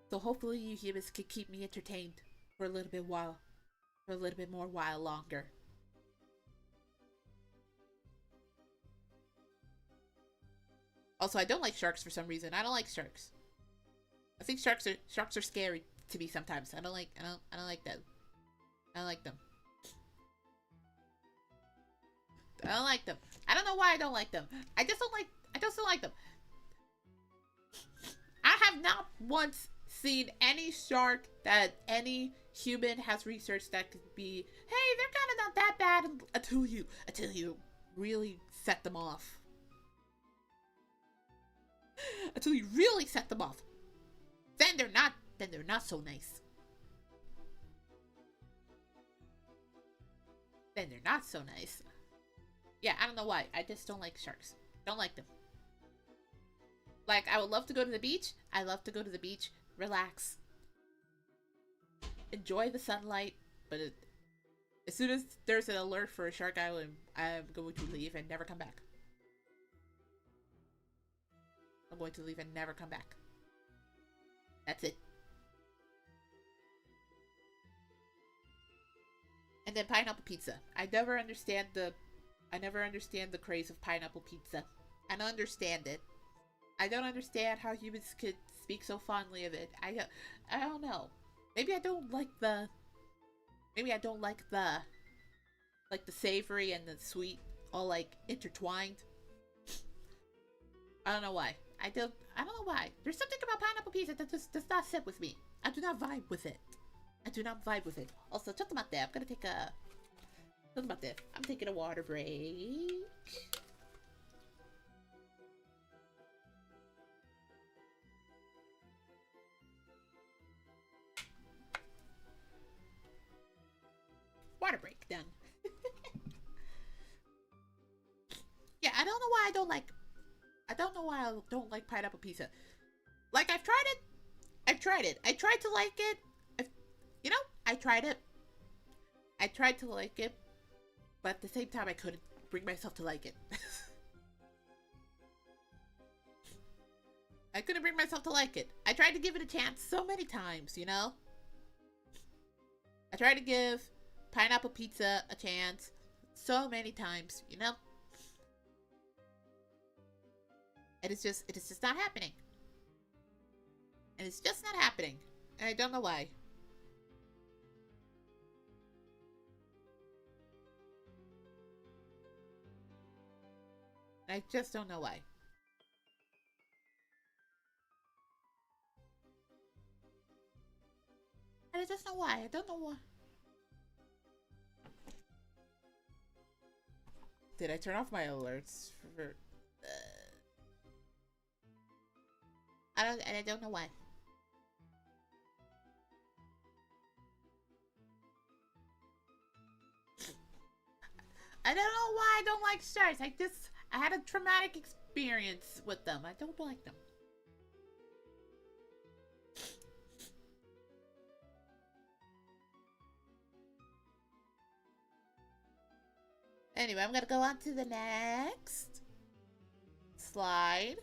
So hopefully you humans can keep me entertained for a little bit more while longer. Also, I don't like sharks for some reason. I don't like sharks. I think sharks are scary to me sometimes. I don't like them. I don't like them. I don't know why I don't like them. I just don't like them. I have not once seen any shark that any human has researched that could be, hey, they're kind of not that bad until you really set them off. Until you really set them off. Then they're not so nice. Yeah, I don't know why. I just don't like sharks. Don't like them. Like, I would love to go to the beach. Relax. Enjoy the sunlight. But as soon as there's an alert for a shark island, I'm going to leave and never come back. That's it. And then pineapple pizza. I never understand the craze of pineapple pizza. I don't understand it. I don't understand how humans could speak so fondly of it. I don't know. Maybe I don't like the savory and the sweet all like intertwined. I don't know why. I don't know why. There's something about pineapple pizza that just does not sit with me. I do not vibe with it. Also, I'm taking a water break. Water break done. Yeah, I don't know why I don't like pineapple pizza. Like, I've tried it. I tried to like it. I tried it. I tried to like it. But at the same time, I couldn't bring myself to like it. I couldn't bring myself to like it. I tried to give it a chance so many times, you know? I tried to give pineapple pizza a chance so many times, you know? And it's just not happening. And it's just not happening. And I don't know why. I just don't know why. And I just know why. I don't know why. Did I turn off my alerts for... I don't know why. I don't know why I don't like stars. I had a traumatic experience with them. I don't like them. Anyway, I'm gonna go on to the next slide.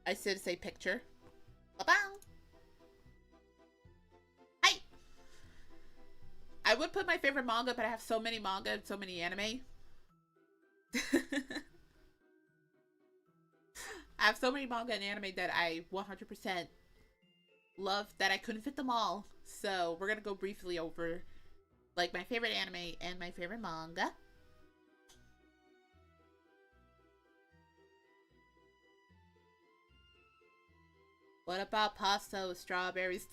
I should say picture. Bye-bye. Hi! I would put my favorite manga, but I have so many manga and so many anime. I have so many manga and anime that I 100% love that I couldn't fit them all. So we're gonna go briefly over like my favorite anime and my favorite manga. What about pasta with strawberries?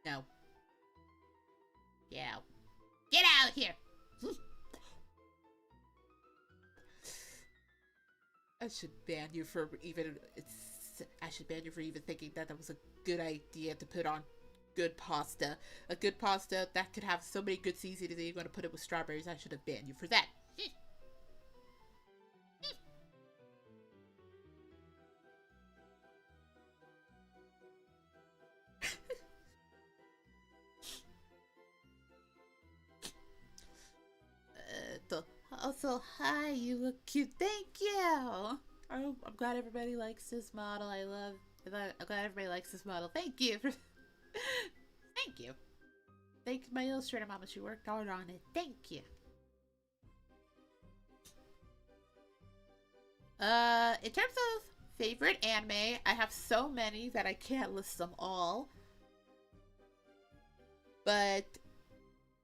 No. Yeah. Get out of here! I should ban you for even thinking that was a good idea to put on good pasta. A good pasta that could have so many good seasonings that you're going to put it with strawberries. I should have banned you for that. Also, hi, you look cute. Thank you. I'm glad everybody likes this model. I'm glad everybody likes this model. Thank you. Thank you. Thank my illustrator mama. She worked hard on it. Thank you. In terms of favorite anime, I have so many that I can't list them all. But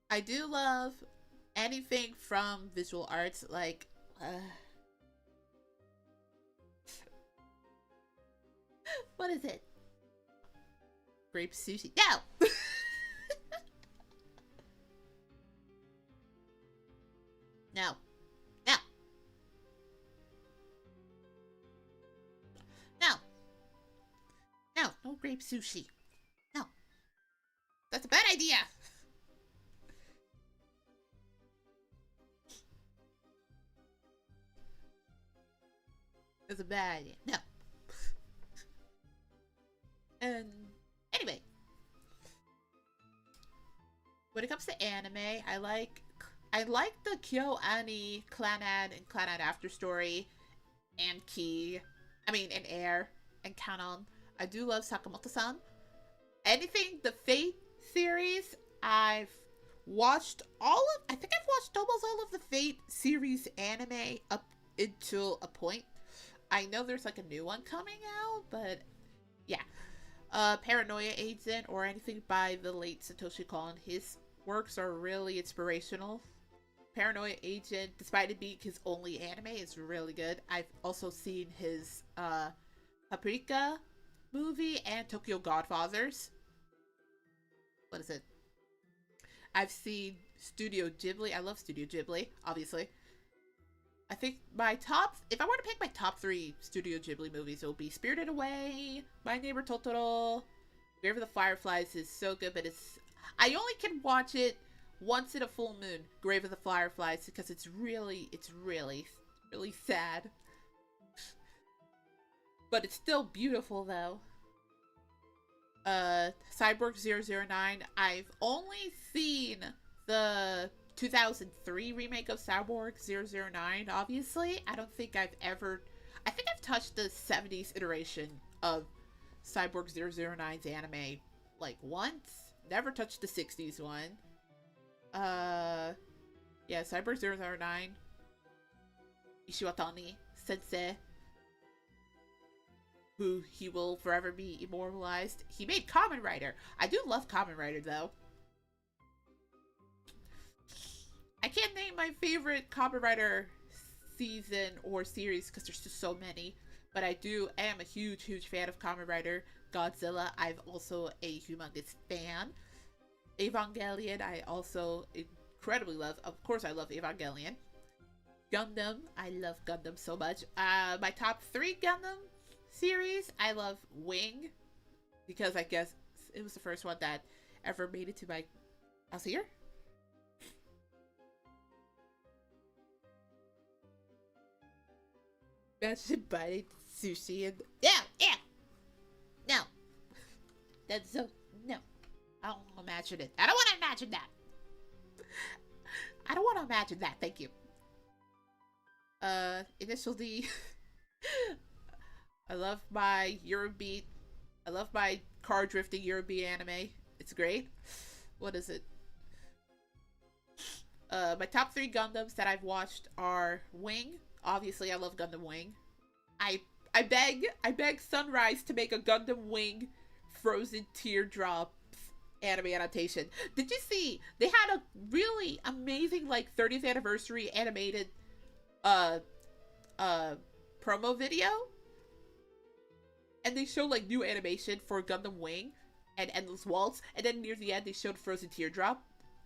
I do love anything from visual arts, like what is it? Grape sushi? No! No. No. No. No. No grape sushi. No. That's a bad idea. It's a bad idea. No. And anyway, when it comes to anime, I like the KyoAni Clannad and Clannad After Story and and Air and Canon. I do love Sakamoto-san. Anything the Fate series, I've watched I think I've watched almost all of the Fate series anime up until a point. I know there's like a new one coming out, but yeah. Paranoia Agent or anything by the late Satoshi Kon. His works are really inspirational. Paranoia Agent, despite it being his only anime, is really good. I've also seen his Paprika movie and Tokyo Godfathers. What is it? I've seen Studio Ghibli. I love Studio Ghibli, obviously. I think if I were to pick my top 3 Studio Ghibli movies, it will be Spirited Away, My Neighbor Totoro, Grave of the Fireflies is so good, but I only can watch it once in a full moon, Grave of the Fireflies, because it's really sad. But it's still beautiful, though. Cyborg 009, I've only seen the 2003 remake of Cyborg 009, obviously. I don't think I've ever... I think I've touched the 70s iteration of Cyborg 009's anime, like, once. Never touched the 60s one. Yeah, Cyborg 009. Ishiwatani Sensei. Who he will forever be immortalized. He made Kamen Rider. I do love Kamen Rider, though. I can't name my favorite Kamen Rider season or series because there's just so many. But I am a huge fan of Kamen Rider. Godzilla, I'm also a humongous fan. Evangelion, I also incredibly love. Of course, I love Evangelion. Gundam, I love Gundam so much. My top 3 Gundam series, I love Wing, because I guess it was the first one that ever made it to my house here. Imagine biting sushi and no, that's so no. I don't want to imagine it. I don't want to imagine that. I don't want to imagine that. Thank you. Initial D. I love my Eurobeat. I love my car drifting Eurobeat anime. It's great. What is it? My top 3 Gundams that I've watched are Wing. Obviously, I love Gundam Wing. I beg Sunrise to make a Gundam Wing Frozen Teardrops anime adaptation. Did you see? They had a really amazing, like, 30th anniversary animated promo video. And they showed, like, new animation for Gundam Wing and Endless Waltz. And then near the end, they showed Frozen Teardrop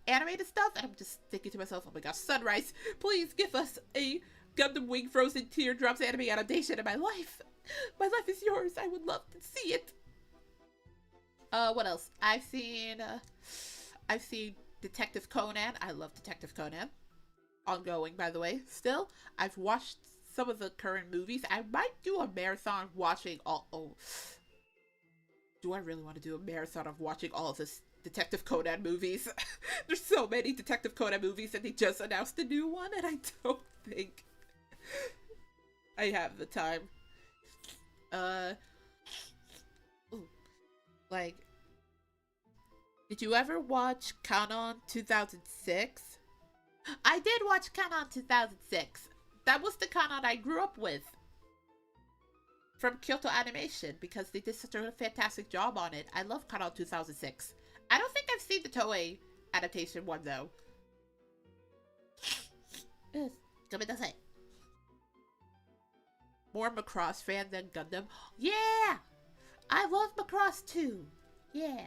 animated stuff. And I'm just thinking to myself, oh my gosh, Sunrise, please give us a Gundam Wing Frozen Teardrops anime adaptation in my life. My life is yours. I would love to see it. What else? I've seen Detective Conan. I love Detective Conan. Ongoing, by the way. Still, I've watched some of the current movies. I might do a marathon watching all... Oh. Do I really want to do a marathon of watching all of this Detective Conan movies? There's so many Detective Conan movies and they just announced a new one and I don't think I have the time. Like, did you ever watch Kanon 2006? I did watch Kanon 2006. That was the Kanon I grew up with. From Kyoto Animation, because they did such a fantastic job on it. I love Kanon 2006. I don't think I've seen the Toei adaptation one, though. Gomendasai. More Macross fan than Gundam. Yeah! I love Macross too. Yeah.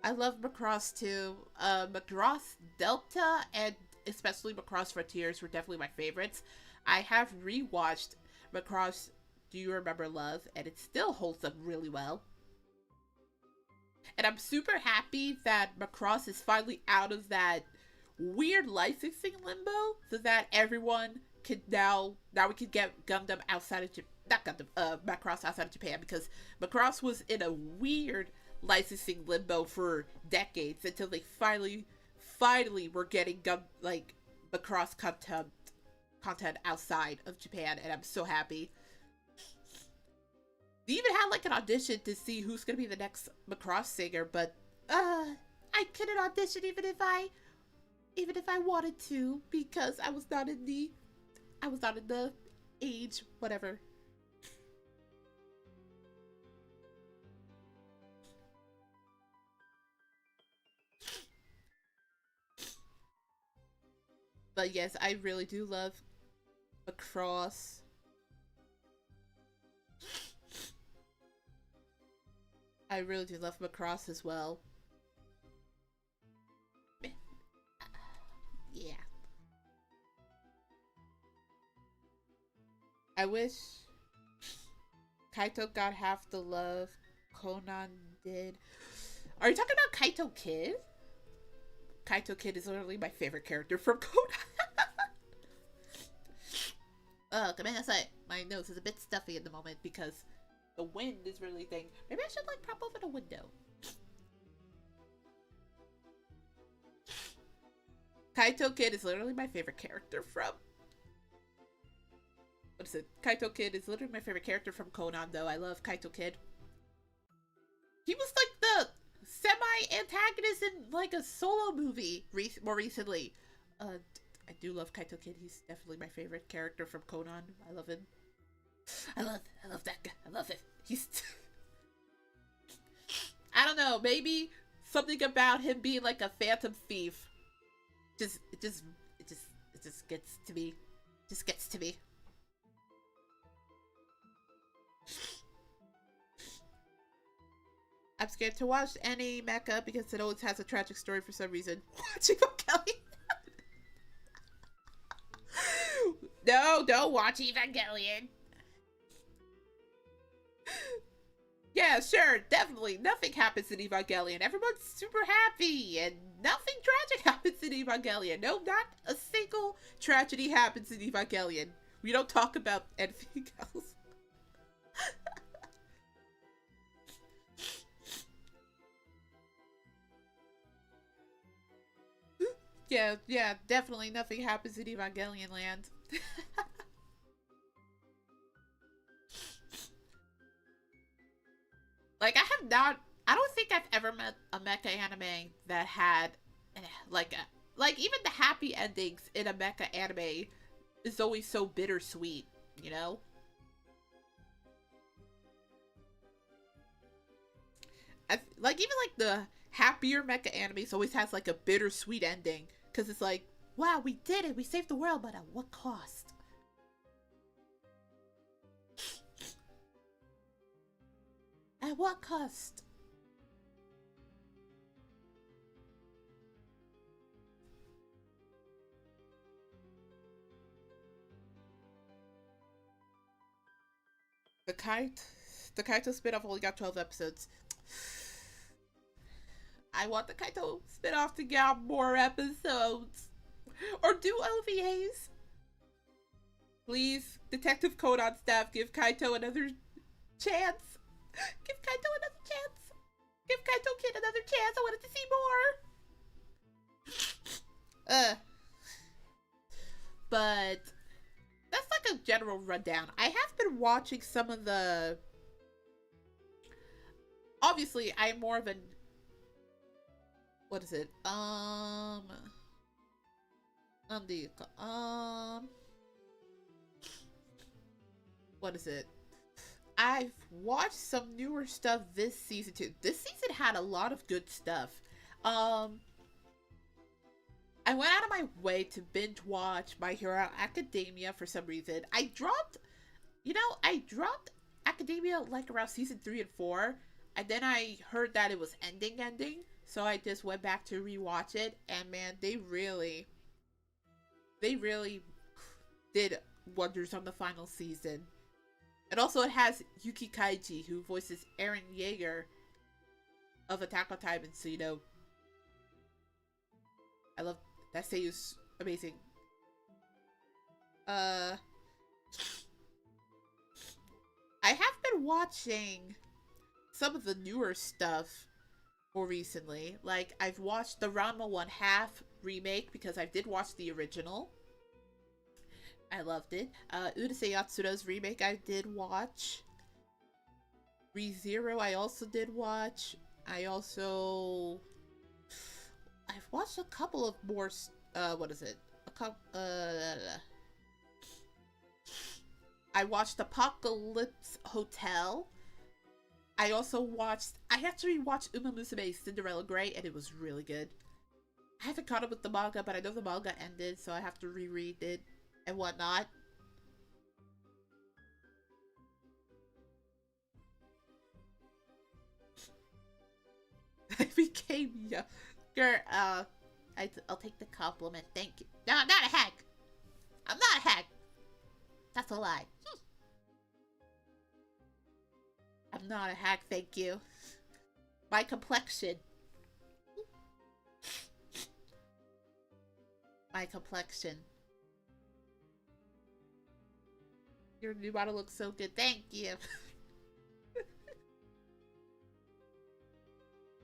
I love Macross too. Macross Delta and especially Macross Frontiers were definitely my favorites. I have rewatched Macross Do You Remember Love and it still holds up really well. And I'm super happy that Macross is finally out of that weird licensing limbo so that everyone can now we can get Gundam outside of Japan. Not Gundam, Macross outside of Japan, because Macross was in a weird licensing limbo for decades until they finally were getting Macross content outside of Japan, and I'm so happy. They even had like an audition to see who's gonna be the next Macross singer, but I couldn't audition even if I wanted to, because I was not in the age, whatever. But yes, I really do love Macross. I really do love Macross as well. Yeah. I wish Kaito got half the love Conan did. Are you talking about Kaito Kid? Kaito Kid is literally my favorite character from Conan. Gomenasai. My nose is a bit stuffy at the moment because the wind is really thing. Maybe I should like prop open a window. Kaito Kid is literally my favorite character from... What is it? Kaito Kid is literally my favorite character from Conan, though. I love Kaito Kid. He was like the semi-antagonist in like a solo movie more recently. I do love Kaito Kid. He's definitely my favorite character from Conan. I love him. I love that guy. I love it. He's... I don't know. Maybe something about him being like a phantom thief. It just gets to me. Just gets to me. I'm scared to watch any mecha because it always has a tragic story for some reason. Watching Evangelion. No, don't watch Evangelion. Yeah, sure, definitely. Nothing happens in Evangelion. Everyone's super happy, and nothing tragic happens in Evangelion. No, not a single tragedy happens in Evangelion. We don't talk about anything else. Yeah, definitely nothing happens in Evangelion land. Like, I don't think I've ever met a mecha anime that had, like even the happy endings in a mecha anime is always so bittersweet, you know? Like, even like the happier mecha animes always has like a bittersweet ending. Because it's like, wow, we did it. We saved the world, but at what cost? At what cost? The Kaito spin-off only got 12 episodes. I want the Kaito spin-off to get more episodes. Or do OVAs. Please, Detective Conan staff, give Kaito another chance. Give Kaito another chance. Give Kaito Kid another chance. I wanted to see more. But that's like a general rundown. I have been watching some of the... Obviously, I'm more of an... What is it? What is it? I've watched some newer stuff this season too. This season had a lot of good stuff. I went out of my way to binge watch My Hero Academia for some reason. I dropped Academia like around season 3 and 4, and then I heard that it was ending. So I just went back to rewatch it, and man, they really did wonders on the final season. And also it has Yuki Kaiji, who voices Eren Yeager of Attack on Titan, so you know, I love that seiyu's amazing. I have been watching some of the newer stuff more recently. Like, I've watched the Ranma 1/2 remake because I did watch the original. I loved it. Urusei Yatsura's remake I did watch. ReZero I also did watch. I've watched a couple of more, what is it? I watched Apocalypse Hotel. I actually watched Uma Musume Cinderella Grey, and it was really good. I haven't caught up with the manga, but I know the manga ended, so I have to reread it and whatnot. I became younger. I'll take the compliment. Thank you. No, I'm not a hack. I'm not a hack. That's a lie. I'm not a hack, thank you. My complexion. my complexion. Your new model looks so good. Thank you.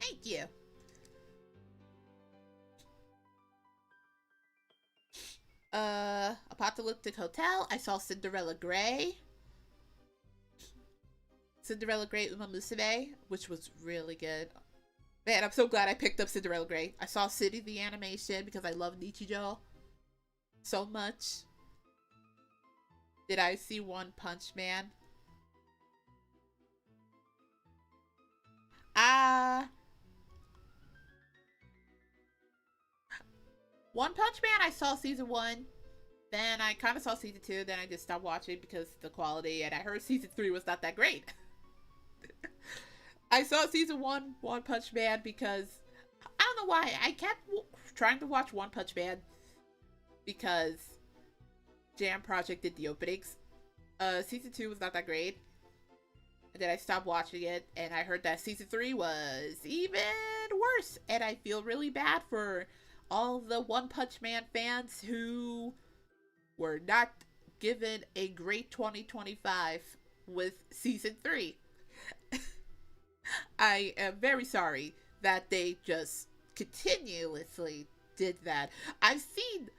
Thank you. Apocalyptic Hotel. I saw Cinderella Grey. Cinderella Grey Uma Musume, which was really good. Man, I'm so glad I picked up Cinderella Grey. I saw City the animation because I love Nichijou so much. Did I see One Punch Man? One Punch Man, I saw season 1. Then I kind of saw season 2. Then I just stopped watching because the quality. And I heard season 3 was not that great. I saw season 1, One Punch Man, because I don't know why. I kept trying to watch One Punch Man because Jam Project did the openings. Season 2 was not that great. And then I stopped watching it, and I heard that season 3 was even worse. And I feel really bad for all the One Punch Man fans who were not given a great 2025 with season 3. I am very sorry that they just continuously did that. I've seen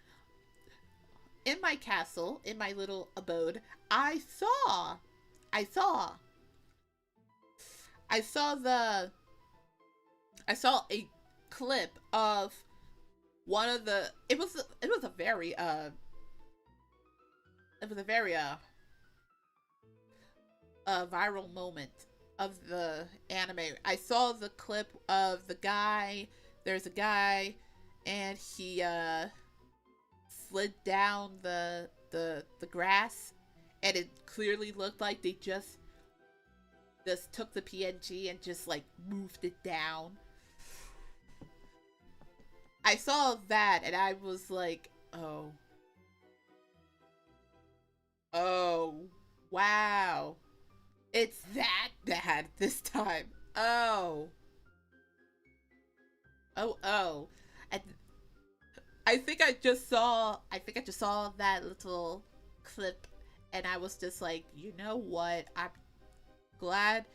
in my castle, in my little abode, I saw a clip of one of the it was a very viral moment of the anime. I saw the clip of the guy. There's a guy and he slid down the grass, and it clearly looked like they just took the PNG and just like moved it down. I saw that and I was like, oh wow, it's that bad this time. And I think I just saw that little clip, and I was just like, you know what? I'm glad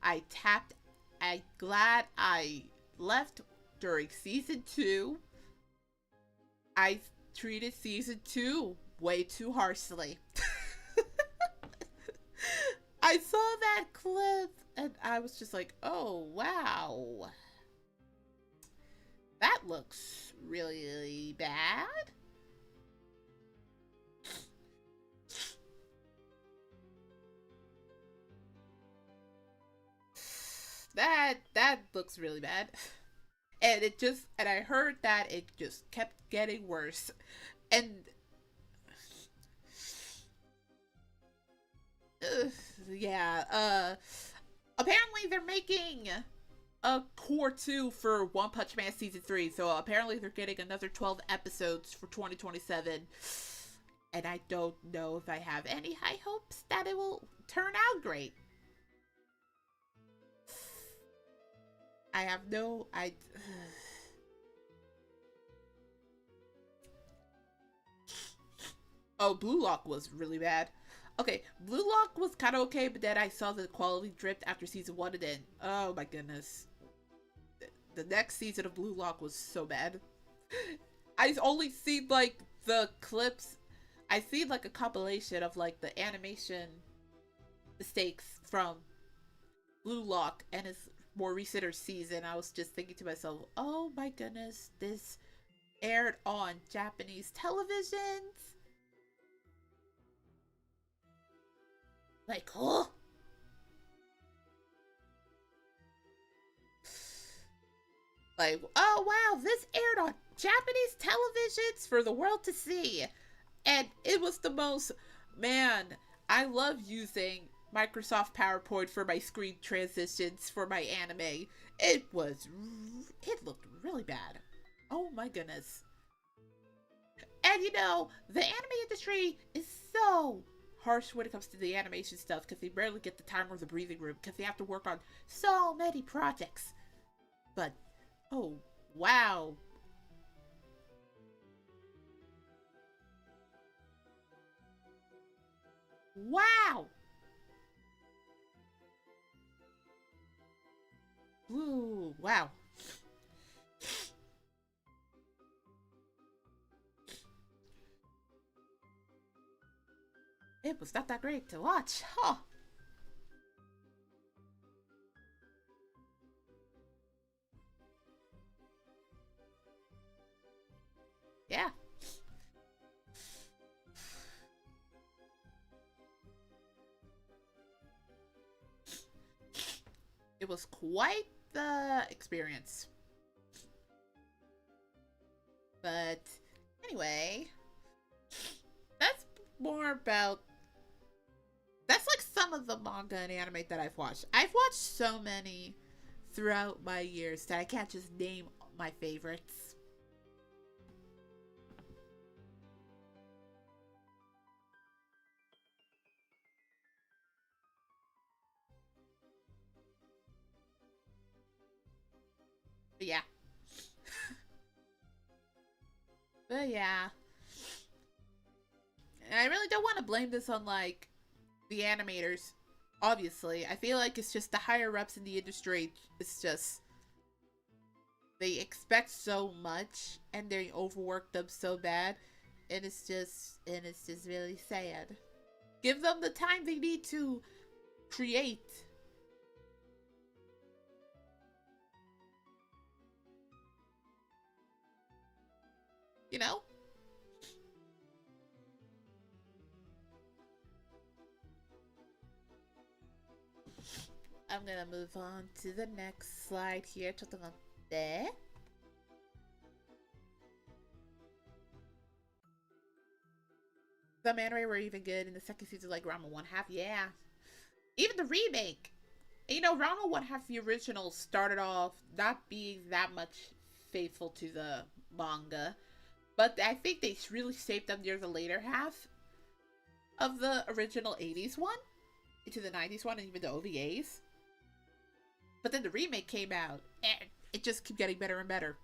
I left during season 2. I treated season 2 way too harshly. I saw that clip and I was just like, oh wow, that looks really bad. That looks really bad. And I heard that it just kept getting worse. And apparently they're making a core 2 for One Punch Man season 3. So apparently they're getting another 12 episodes for 2027. And I don't know if I have any high hopes that it will turn out great. Oh, Blue Lock was really bad. Okay, Blue Lock was kind of okay, but then I saw the quality dripped after season 1, and then, oh my goodness. The next season of Blue Lock was so bad. I only seen, like, the clips. I seen, like, a compilation of, like, the animation mistakes from Blue Lock and his more recent season. I was just thinking to myself, oh my goodness, this aired on Japanese televisions? Like, oh! Like, oh wow, this aired on Japanese televisions for the world to see. And it was the most, man, I love using Microsoft PowerPoint for my screen transitions for my anime. It looked really bad. Oh my goodness. And you know, the anime industry is so harsh when it comes to the animation stuff because they barely get the time or the breathing room because they have to work on so many projects. But, oh, wow. Wow! Ooh, wow. It was not that great to watch, huh? Yeah. It was quite the experience. But anyway, that's more about... That's like some of the manga and anime that I've watched. I've watched so many throughout my years that I can't just name my favorites. But yeah. But yeah. And I really don't want to blame this on, like, the animators. Obviously. I feel like it's just the higher-ups in the industry. It's just... They expect so much, and they overwork them so bad. And it's just really sad. Give them the time they need to create. You know? I'm gonna move on to the next slide here. ちょっと待って。Some anime were even good in the second season, like Ranma 1/2. Yeah. Even the remake. You know, Ranma 1/2, the original, started off not being that much faithful to the manga. But I think they really shaped them near the later half of the original 80s one into the 90s one, and even the OVAs. But then the remake came out, and it just kept getting better and better.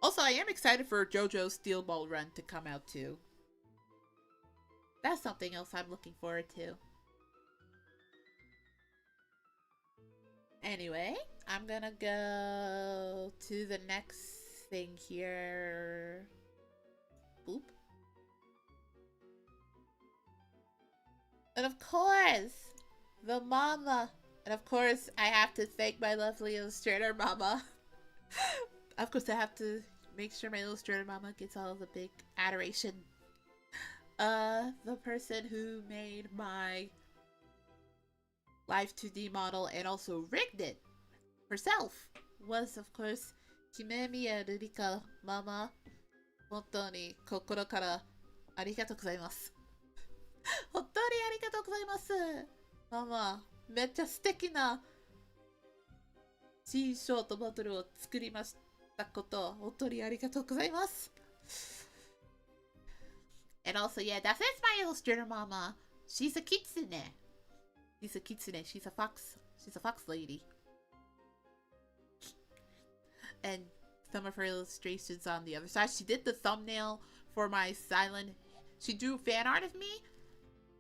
Also, I am excited for JoJo's Steel Ball Run to come out too. That's something else I'm looking forward to. Anyway, I'm gonna go to the next thing here. Boop. And of course, the mama. And of course, I have to thank my lovely illustrator mama. Of course, I have to make sure my illustrator mama gets all the big adoration. The person who made my live 2D model and also rigged it herself was, of course, Himemiya Rurika Mama. 本当に心からありがとうございます。本当にありがとうございます。ママ、めっちゃ素敵な新ショートバトルを作りましたこと、本当にありがとうございます。And also, yeah, that is my illustrator mama. She's a kitsune. She's a kitsune. She's a fox. She's a fox lady. And some of her illustrations on the other side. She did the thumbnail for my Silent... She drew fan art of me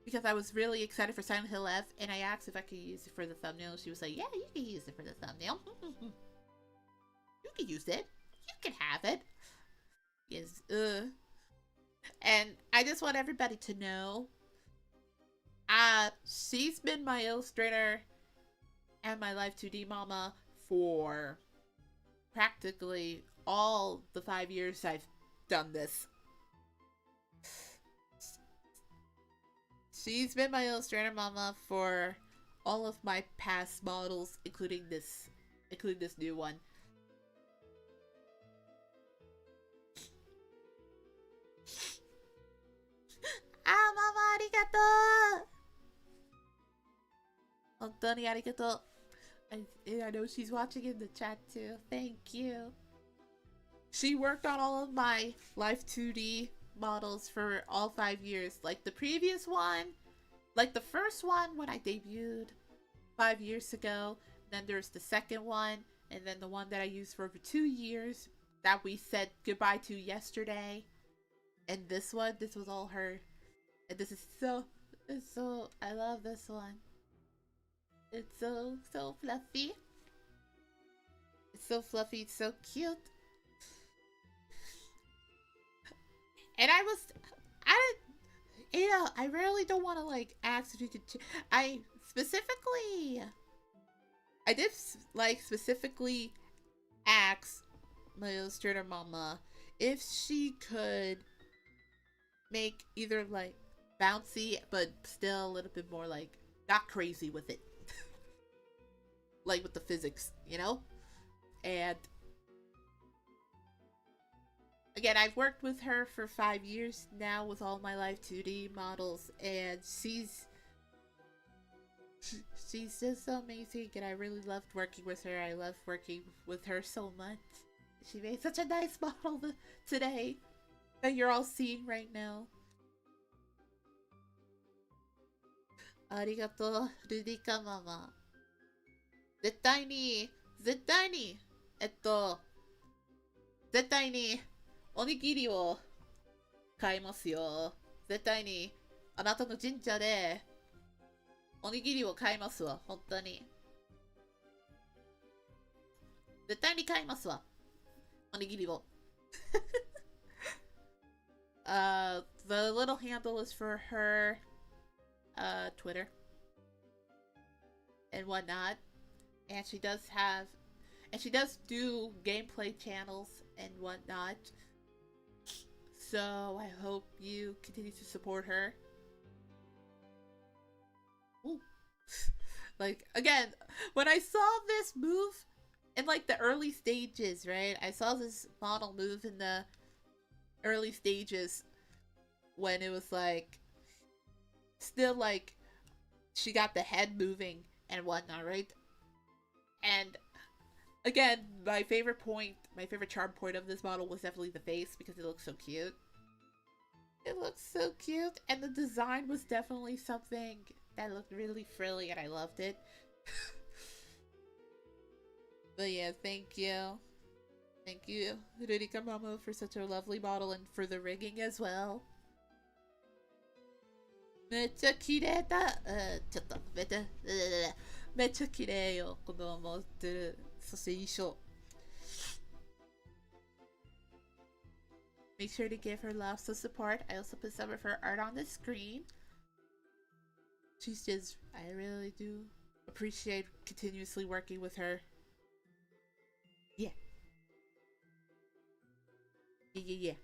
because I was really excited for Silent Hill F, and I asked if I could use it for the thumbnail. She was like, yeah, you can use it for the thumbnail. You can use it. You can have it. Yes, And I just want everybody to know, she's been my illustrator and my Live 2D mama for practically all the 5 years I've done this. She's been my illustrator mama for all of my past models, including this new one. Mama, arigatou! 本当にありがとう. I know she's watching in the chat too. Thank you. She worked on all of my Live 2D models for all 5 years. Like the previous one, like the first one when I debuted 5 years ago. Then there's the second one, and then the one that I used for over 2 years that we said goodbye to yesterday. And this one, this was all her. And this is so I love this one. It's so fluffy. It's so fluffy, it's so cute. And I really don't want to like ask if you could. I did like specifically ask my illustrator mama if she could make either like bouncy but still a little bit more like not crazy with it. Like with the physics, you know? And again, I've worked with her for 5 years now with all my Live 2D models, and she's just so amazing, and I really loved working with her. I love working with her so much. She made such a nice model today that you're all seeing right now. ありがとう、ルディカママ。絶対に絶対におにぎりを買いますよ。絶対にあなたの神社でおにぎりを買いますわ。本当に絶対に買いますわ。おにぎりを。The little handle is for her Twitter and whatnot, and she does do gameplay channels and whatnot, so I hope you continue to support her. Ooh. Like, again, when I saw this move in like the early stages, right? I saw this model move in the early stages when it was like still like she got the head moving and whatnot, right? And again, my favorite charm point of this model was definitely the face, because it looks so cute. It looks so cute, and the design was definitely something that looked really frilly, and I loved it. But yeah, thank you. Thank you, Rurika Mama, for such a lovely model and for the rigging as well. めっちゃ綺麗だ。ちょっとめっちゃ綺麗よ、このモデル。そして衣装。Make sure to give her lots of support. I also put some of her art on the screen. I really do appreciate continuously working with her. Yeah. Yeah.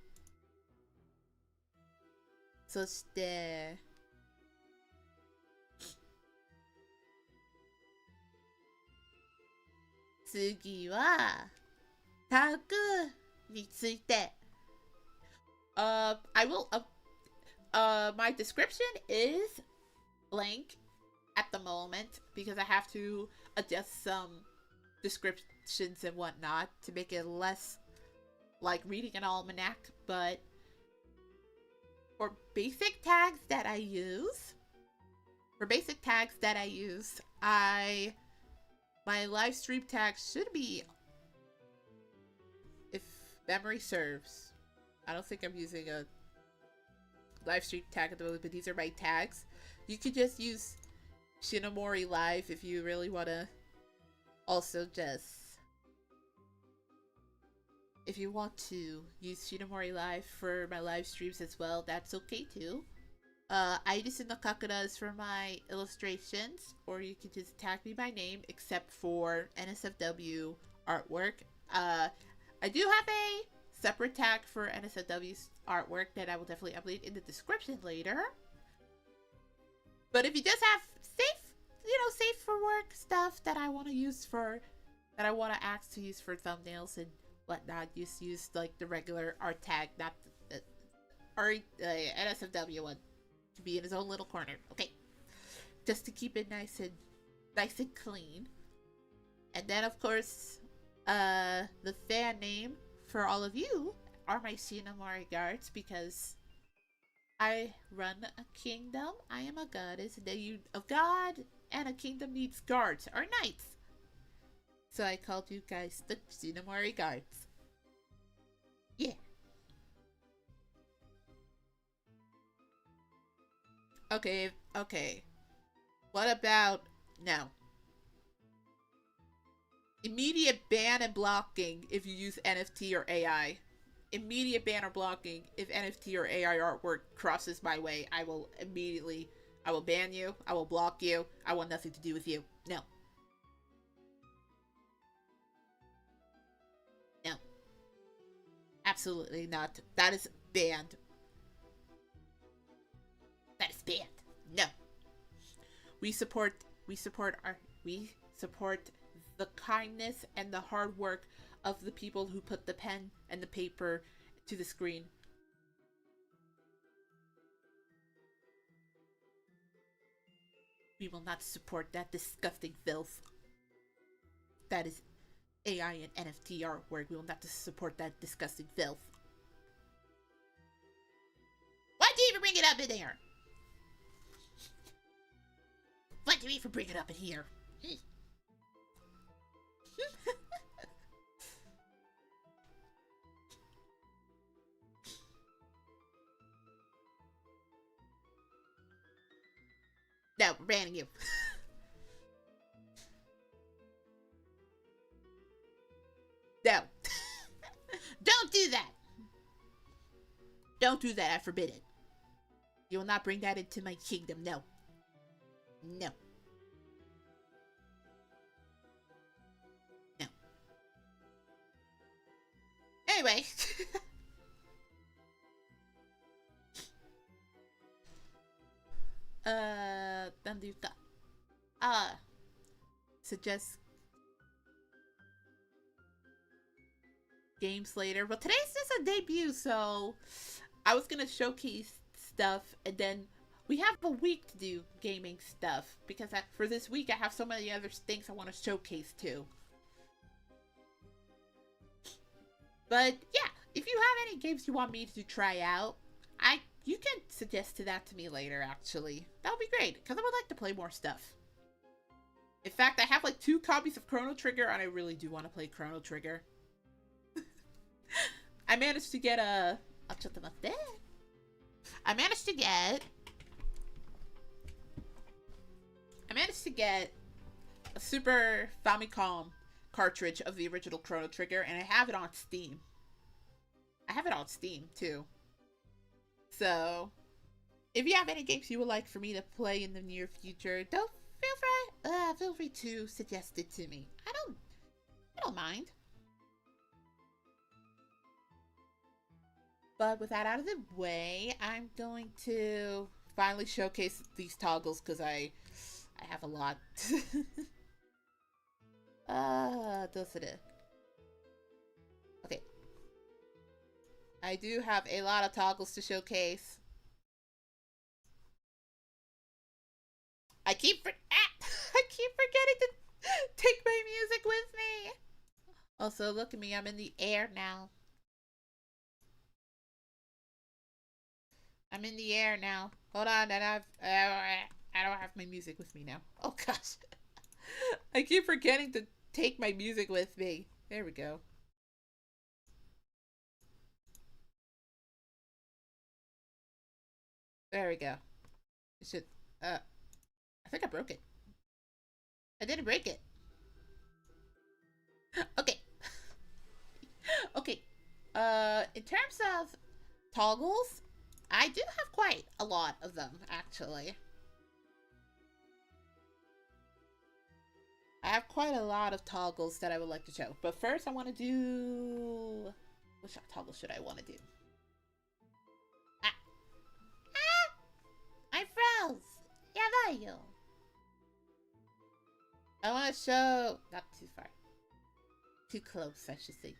そして次はタグについて。I will my description is blank at the moment because I have to adjust some descriptions and whatnot to make it less like reading an almanac, but for basic tags that I use, my live stream tags should be, if memory serves, I don't think I'm using a live stream tag at the moment, but these are my tags. You could just use Shinomori Live if you really want to. Also, if you want to use Shinomori Live for my live streams as well, that's okay too. Iris no Kakura is for my illustrations, or you can just tag me by name, except for NSFW artwork. I do have a separate tag for NSFW's artwork that I will definitely upload in the description later. But if you just have safe for work stuff that I want to ask to use for thumbnails and whatnot, just use like the regular art tag, not the NSFW one, to be in his own little corner. Okay, just to keep it nice and clean. And then of course, the fan name for all of you are my Shinomori Guards, because I run a kingdom. I am a goddess, and a god and a kingdom needs guards or knights. So I called you guys the Shinomori Guards. Yeah. Okay, Okay. What about... No. Immediate ban and blocking if you use NFT or AI. Immediate ban or blocking if NFT or AI artwork crosses my way. I will ban you. I will block you. I want nothing to do with you. No. No. Absolutely not. That is banned. That is banned. No. We support the kindness and the hard work of the people who put the pen and the paper to the screen. We will not support that disgusting filth. That is AI and NFT artwork. We will not support that disgusting filth. Why'd you even bring it up in there? Why'd you even bring it up in here? No, we're banning you. No. Don't do that. Don't do that. I forbid it. You will not bring that into my kingdom. No. No. No. Anyway. Suggest games later. Well, today's just a debut, so I was gonna showcase stuff, and then we have a week to do gaming stuff, because for this week I have so many other things I want to showcase too. But yeah, if you have any games you want me to try out, you can suggest that to me later, actually. That would be great, because I would like to play more stuff. In fact, I have like 2 copies of Chrono Trigger, and I really do want to play Chrono Trigger. I managed to get a... I managed to get a Super Famicom cartridge of the original Chrono Trigger, and I have it on Steam. I have it on Steam, too. So, if you have any games you would like for me to play in the near future, feel free to suggest it to me. I don't mind. But with that out of the way, I'm going to finally showcase these toggles, because I have a lot. Okay. I do have a lot of toggles to showcase. I keep forgetting to take my music with me. Also, look at me. I'm in the air now. I'm in the air now. Hold on, I don't have my music with me now. Oh gosh. I keep forgetting to take my music with me. There we go. There we go. It should, I think I broke it. I didn't break it. Okay. Okay. In terms of toggles, I do have quite a lot of them, actually. I have quite a lot of toggles that I would like to show. But first I want to do... Which toggle should I want to do? I froze! Yabayo! I want to show... Not too far. Too close, I should say.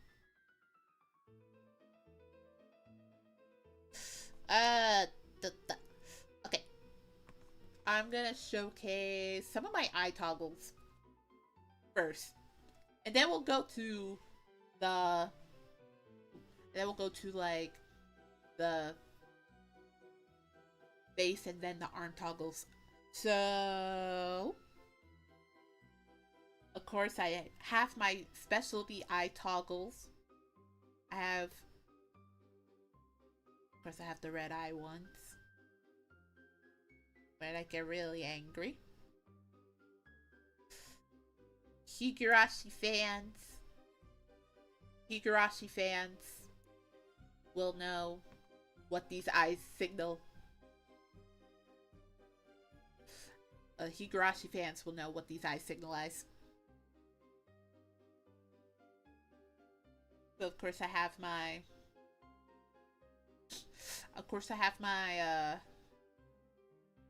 Okay. I'm gonna showcase some of my eye toggles first. And then we'll go to the... Then we'll go to, like, the face and then the arm toggles. So... Of course, I have my specialty eye toggles. I have... Of course, I have the red eye ones. when I get really angry. Higurashi fans will know what these eyes signal. Higurashi fans will know what these eyes signalize. So of course I have my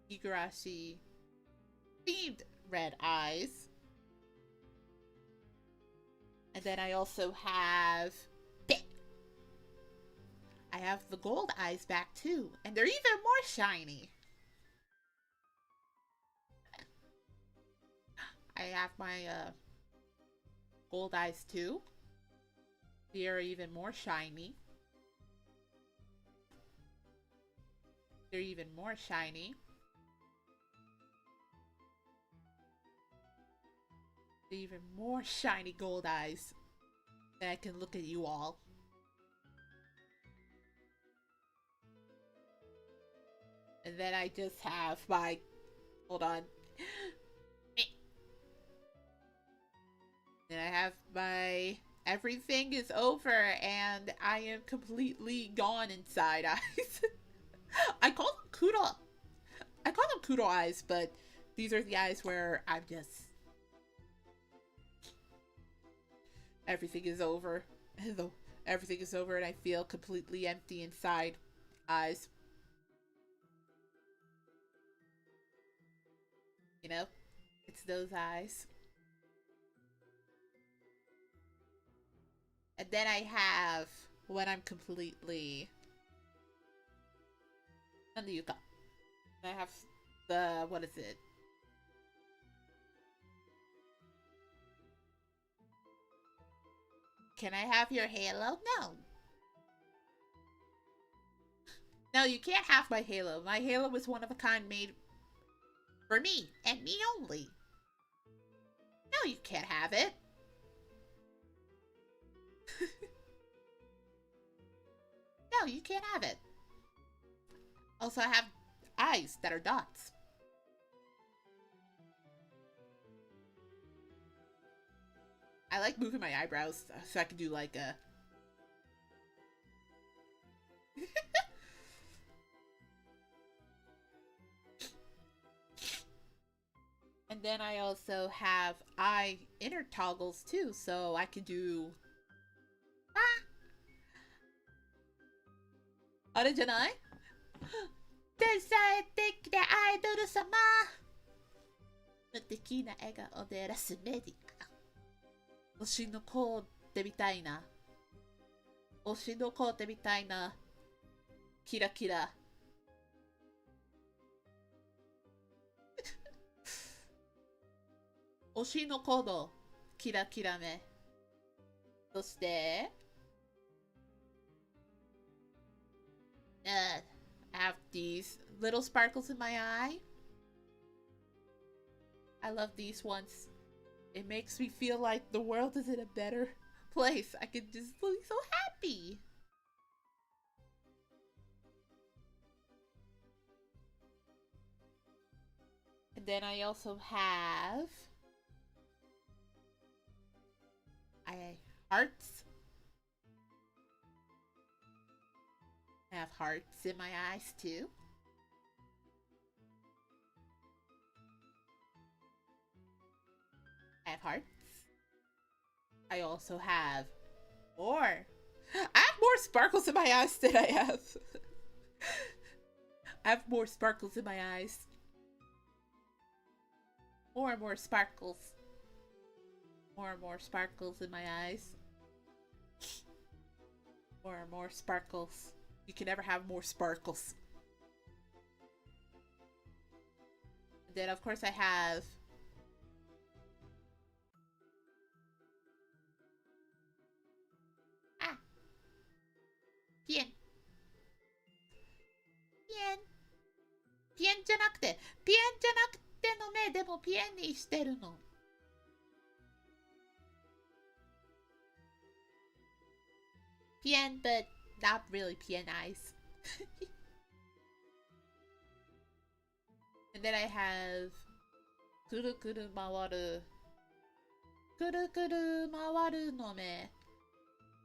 Higurashi themed red eyes. And then I also have the gold eyes back too, and they're even more shiny. I have my gold eyes too. They are even more shiny. They're even more shiny. They're even more shiny gold eyes. Then I can look at you all. And then I just have my... Hold on. Then I have my... Everything is over and I am completely gone inside eyes. I call them Kudo eyes, but these are the eyes where I'm just... Everything is over. Everything is over and I feel completely empty inside eyes. You know? It's those eyes. And then I have when I'm completely... I have the... What is it? Can I have your halo? No. No, you can't have my halo. My halo was one of a kind made for me and me only. No, you can't have it. No, you can't have it. Also, I have eyes that are dots. I like moving my eyebrows so I can do like a... And then I also have eye inner toggles too, so I can do...あれじゃない?天才的なアイドル様!無敵な笑顔でラスメディカ。推しの子ってみたいな。推しの子ってみたいな。キラキラ。推しの子のキラキラ目。そして、I have these little sparkles in my eye. I love these ones. It makes me feel like the world is in a better place. I can just be so happy. And then I also have hearts. I have hearts in my eyes too. I have hearts. I also have more. I have more sparkles in my eyes than I have. I have more sparkles in my eyes. More and more sparkles. More and more sparkles in my eyes. More and more sparkles. You can never have more sparkles. And then of course I haveピエン。ピエンじゃなくての目でもピエンにしてるの。ピエン but not really ピエン eyes. And then I have くるくる回るくるくる回るの目。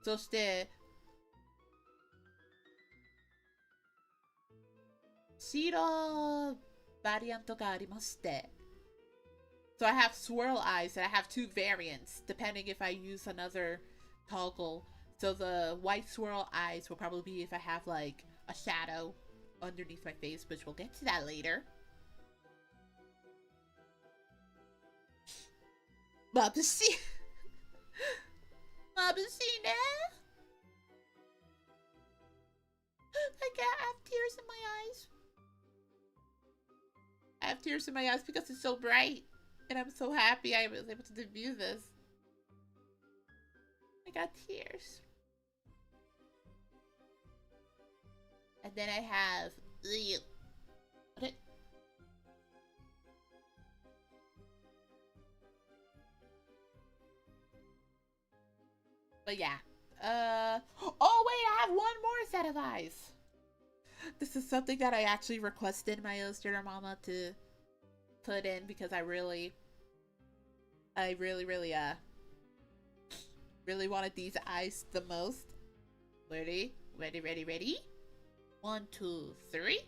そして白バリアントがありまして。So I have swirl eyes and I have two variants depending if I use another toggle. So the white swirl eyes will probably be if I have like a shadow underneath my face, which we'll get to that later. 眩しい眩しいね I have tears in my eyes. I have tears in my eyes because it's so bright. And I'm so happy I was able to debut this. I got tears. And then I have... What? But yeah. Oh wait, I have one more set of eyes. This is something that I actually requested my illustrator mama to put in because I really wanted these eyes the most. Ready? 1, 2, 3.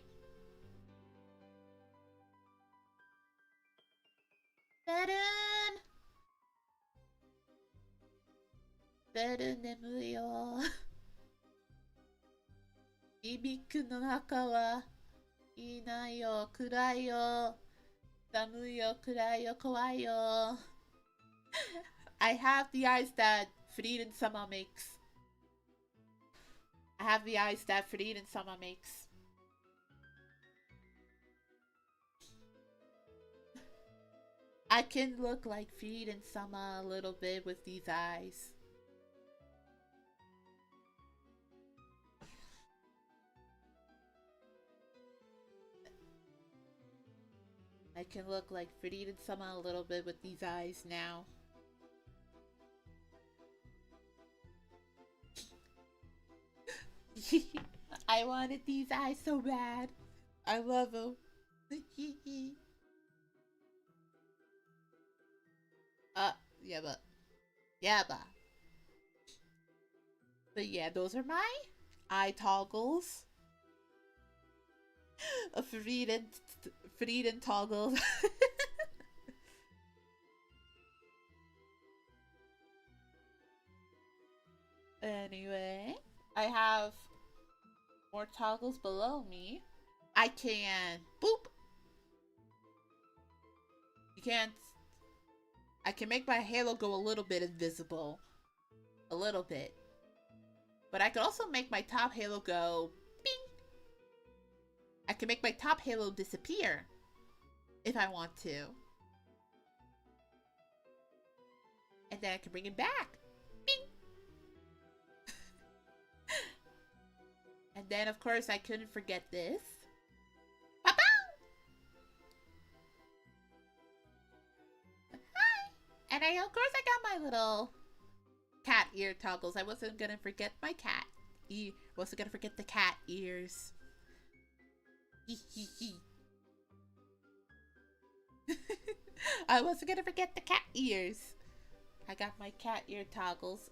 Better 眠いよ。いびくの中はいないよ。暗いよ。寒いよ。暗いよ。怖いよ。I have the eyes that Frieden Sama makes. I have the eyes that Frieden Sama makes. I can look like Frieden Sama a little bit with these eyes. I can look like Frieden Sama a little bit with these eyes now. I wanted these eyes so bad. I love them. Yeah, but yeah, those are my eye toggles. A Frieden toggles. Anyway, I have more toggles below me. I can boop. You can't. I can make my halo go a little bit invisible. A little bit. But I could also make my top halo go bing. I can make my top halo disappear if I want to. And then I can bring it back. Bing. And then, of course, I couldn't forget this. Papa! Hi! And of course, I got my little cat ear toggles. I wasn't gonna forget my cat. Wasn't gonna forget the cat ears. I wasn't gonna forget the cat ears. I got my cat ear toggles.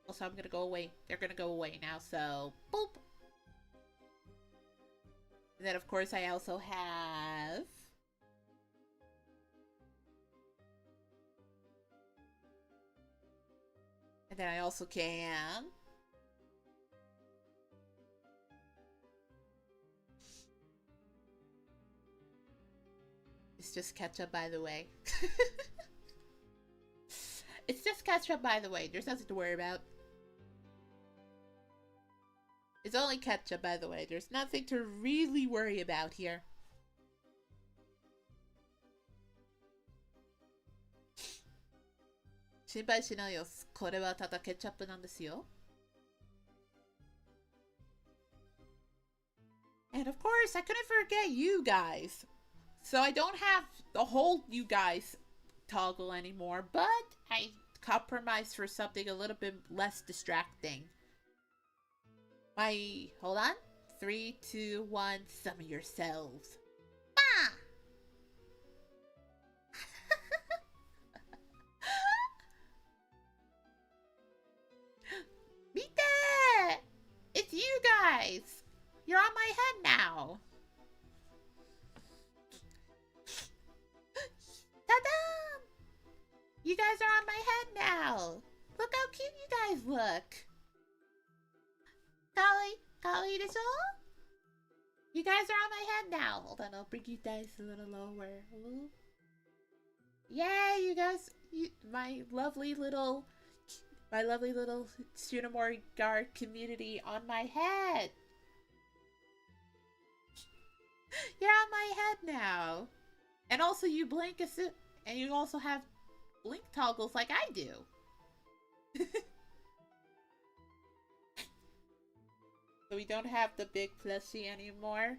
Also, I'm gonna go away. They're gonna go away now, so boop. And then, of course, I also have and then I also can it's just ketchup, by the way. It's just ketchup, by the way. There's nothing to worry about. It's only ketchup, by the way. There's nothing to really worry about here. Shinpai shinai yo. Kore wa tada ketchup nan desu yo. And of course, I couldn't forget you guys. So I don't have the whole you guys toggle anymore, but I compromised for something a little bit less distracting. Hold on. 3, 2, 1, summon yourselves. Ah! now. Ta-da! You guys are on my head now. Look how cute you guys look. Kali desu? You guys are on my head now. Hold on, I'll bring you guys a little lower. Ooh. Yeah, you guys, my lovely little Shinomori Guard community on my head. You're on my head now. And also you blink and you also have blink toggles like I do. So we don't have the big plushie anymore.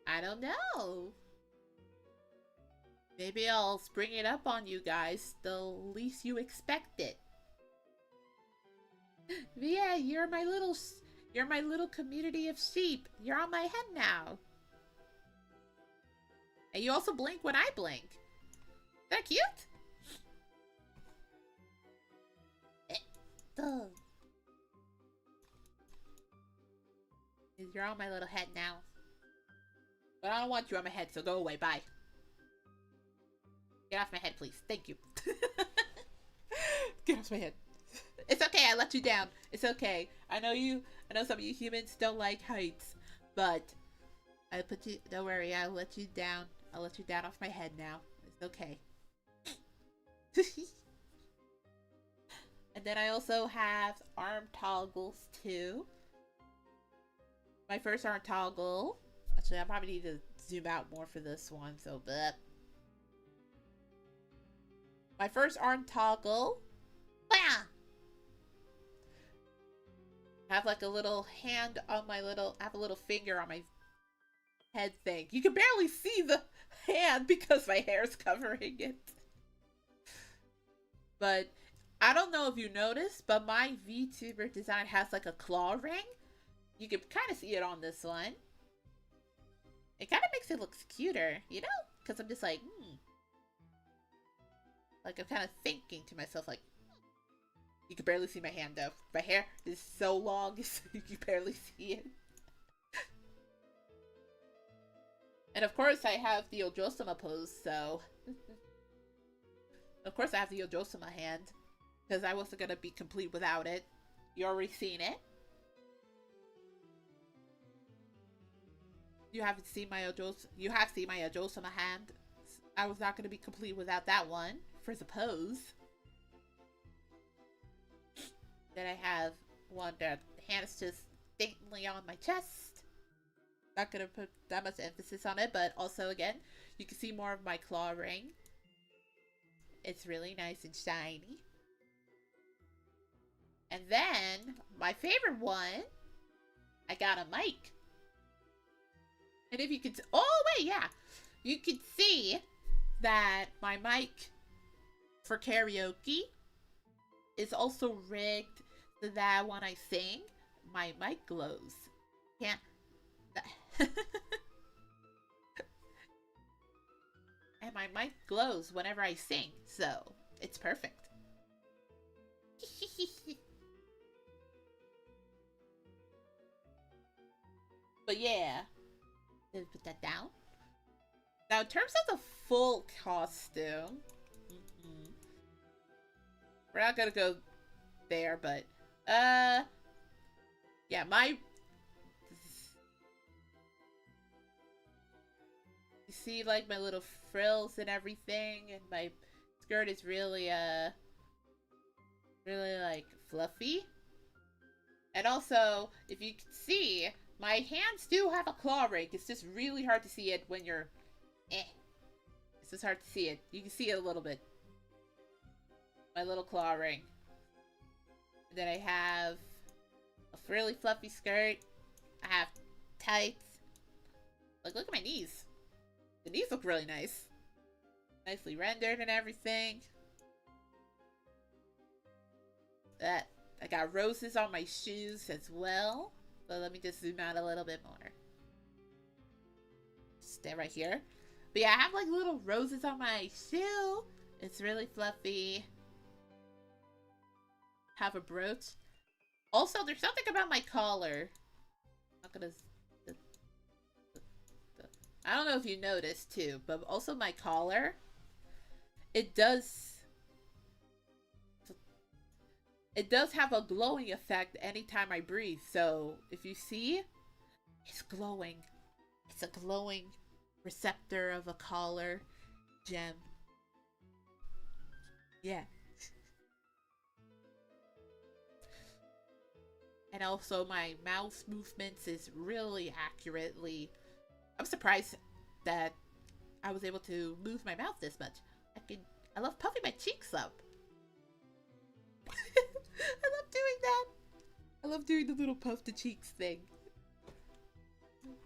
I don't know. Maybe I'll spring it up on you guys the least you expect it. But yeah, you're my little community of sheep. You're on my head now. And you also blink when I blink. Is that cute? You're on my little head now. But I don't want you on my head, so go away. Bye. Get off my head, please. Thank you. Get off my head. It's okay, I let you down. It's okay. I know some of you humans don't like heights, but don't worry, I'll let you down. I'll let you down off my head now. It's okay. And then I also have arm toggles too. My first arm toggle. Actually, I probably need to zoom out more for this one, so but my first arm toggle. Bam! I have like a little hand on my I have a little finger on my head thing. You can barely see the hand because my hair's covering it. But I don't know if you noticed, but my VTuber design has like a claw ring. You can kind of see it on this one. It kind of makes it look cuter, you know? Because I'm just like, Like, I'm kind of thinking to myself, like, you can barely see my hand, though. My hair is so long, you can barely see it. And of course, I have the Ojosama pose, so... Of course, I have the Ojosama hand. Because I wasn't going to be complete without it. You already seen it. You haven't seen my You have seen my Ojosama hand. I was not going to be complete without that one for the pose. Then I have one that the hand is just faintly on my chest. Not going to put that much emphasis on it, but also again, you can see more of my claw ring. It's really nice and shiny. And then, my favorite one, I got a mic. And if you could, oh wait, yeah. You could see that my mic for karaoke is also rigged so that when I sing, my mic glows. Can't. And my mic glows whenever I sing, so it's perfect. But yeah, let's put that down. Now, in terms of the full costume, we're not gonna go there, but yeah, you see, like, my little frills and everything, and my skirt is really really like fluffy. And also, if you can see, my hands do have a claw ring. It's just really hard to see it when you're It's just hard to see it. You can see it a little bit. My little claw ring. And then I have a really fluffy skirt. I have tights. Like, look at my knees. The knees look really nice. Nicely rendered and everything. I got roses on my shoes as well. So let me just zoom out a little bit more. Stay right here. But yeah, I have like little roses on my shoe. It's really fluffy. have a brooch. Also, there's something about my collar. I'm not gonna... I don't know if you noticed too, but also my collar, it does have a glowing effect anytime I breathe. So if you see, it's glowing. It's a glowing receptor of a collar gem. Yeah. And also my mouth movements is really accurately. I'm surprised that I was able to move my mouth this much. I love puffing my cheeks up. I love doing that. I love doing the little puff the cheeks thing.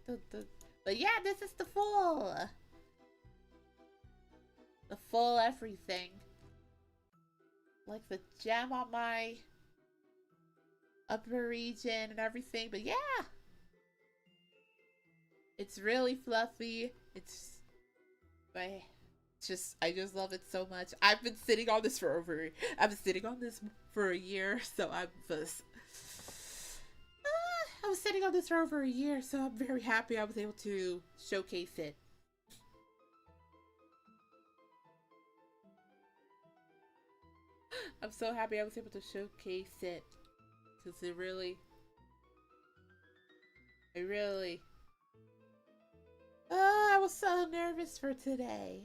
But yeah, this is the full everything. Like the gem on my upper region and everything. But yeah, it's really fluffy. I just love it so much. I've been sitting on this for a year, so I was sitting on this for over a year, so I'm very happy I was able to showcase it. I'm so happy I was able to showcase it, because I was so nervous for today.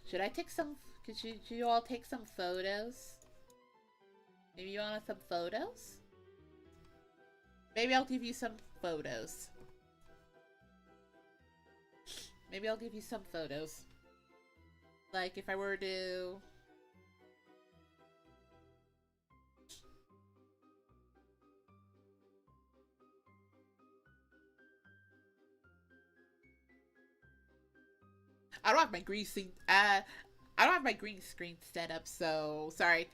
Should I take some, could you all take some photos? Maybe you want some photos? Maybe I'll give you some photos. Maybe I'll give you some photos. Like if I were to... I don't have my green screen. I don't have my green screen set up, so sorry.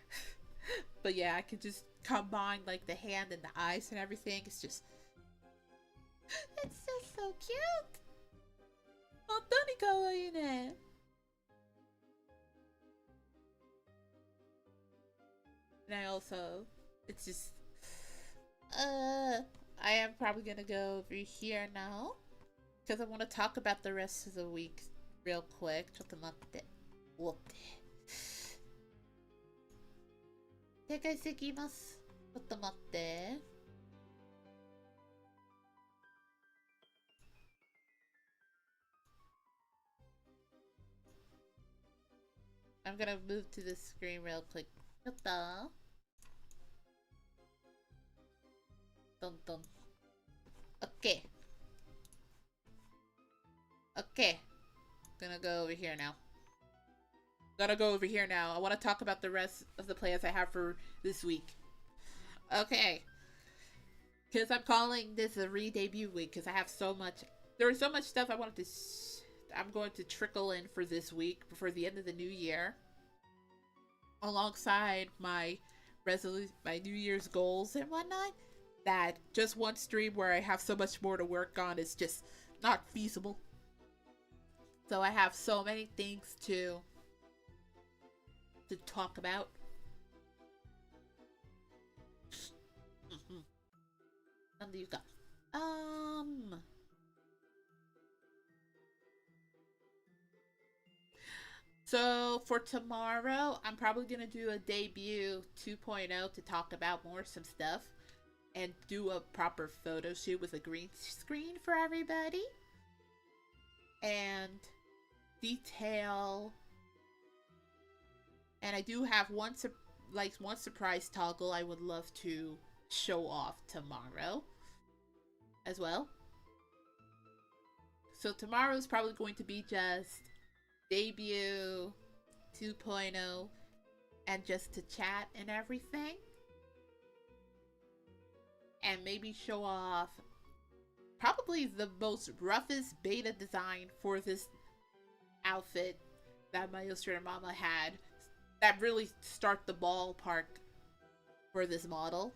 But yeah, I can just combine like the hand and the eyes and everything. It's just so cute. 本当に可愛いね. And I also, it's just, I am probably gonna go over here now because I want to talk about the rest of the week. Real quick. ちょっと待って。おって。正解してきます。ちょっと待って。I'm gonna move to this screen real quick. ちょっとトントン。OK. OK. Gonna go over here now. I want to talk about the rest of the plans I have for this week. Okay. Because I'm calling this a re-debut week because I have so much. There was so much stuff I wanted to. I'm going to trickle in for this week before the end of the new year. Alongside my New Year's goals and whatnot. That just one stream where I have so much more to work on is just not feasible. So I have so many things to talk about. So for tomorrow, I'm probably gonna do a debut 2.0 to talk about some stuff and do a proper photo shoot with a green screen for everybody. And detail, and I do have one surprise toggle I would love to show off tomorrow as well. So tomorrow is probably going to be just debut 2.0 and just to chat and everything, and maybe show off probably the most roughest beta design for this outfit that my illustrator mama had that really start the ballpark for this model.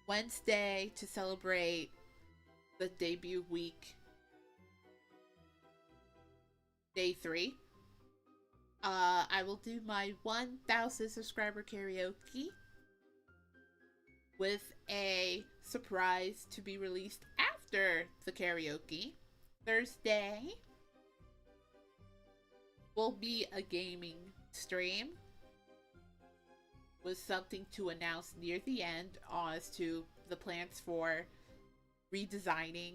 Wednesday to celebrate the debut week, day 3. I will do my 1,000 subscriber karaoke with a surprise to be released after the karaoke. Thursday will be a gaming stream with something to announce near the end as to the plans for redesigning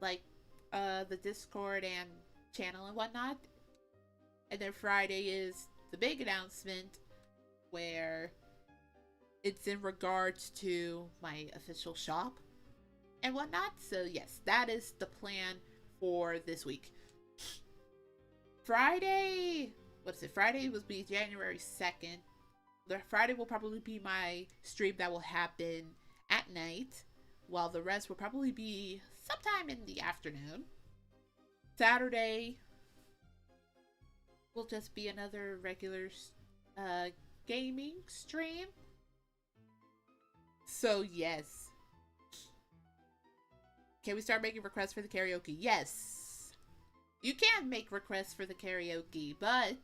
like the Discord and channel and whatnot. And then Friday is the big announcement where it's in regards to my official shop and whatnot. So yes, that is the plan for this week. Friday, Friday will be January 2nd. The Friday will probably be my stream that will happen at night, while the rest will probably be sometime in the afternoon. Saturday will just be another regular gaming stream. So yes. Can we start making requests for the karaoke? Yes. You can make requests for the karaoke, but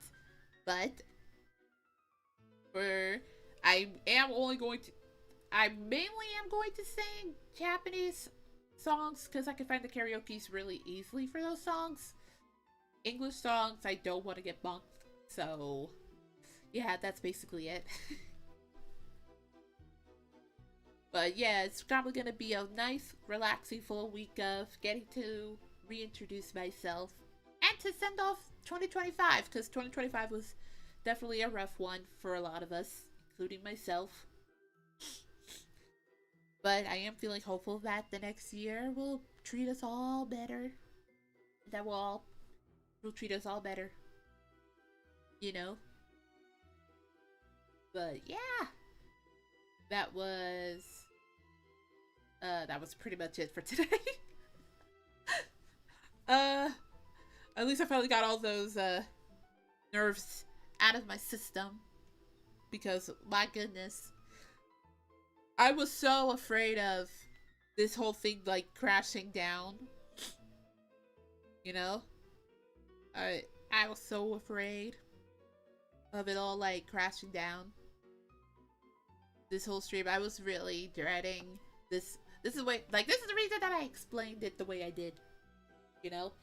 I mainly am going to sing Japanese songs because I can find the karaoke's really easily for those songs. English songs, I don't want to get bunked. So, yeah, that's basically it. But yeah, it's probably going to be a nice, relaxing, full week of getting to reintroduce myself and to send off 2025, because 2025 was definitely a rough one for a lot of us, including myself. But I am feeling hopeful that the next year will treat us all better. That will treat us all better. You know? But yeah. That was pretty much it for today. At least I finally got all those nerves out of my system, because my goodness, I was so afraid of this whole thing like crashing down. You know, I was so afraid of it all like crashing down. This whole stream, I was really dreading this. This is the reason that I explained it the way I did. You know,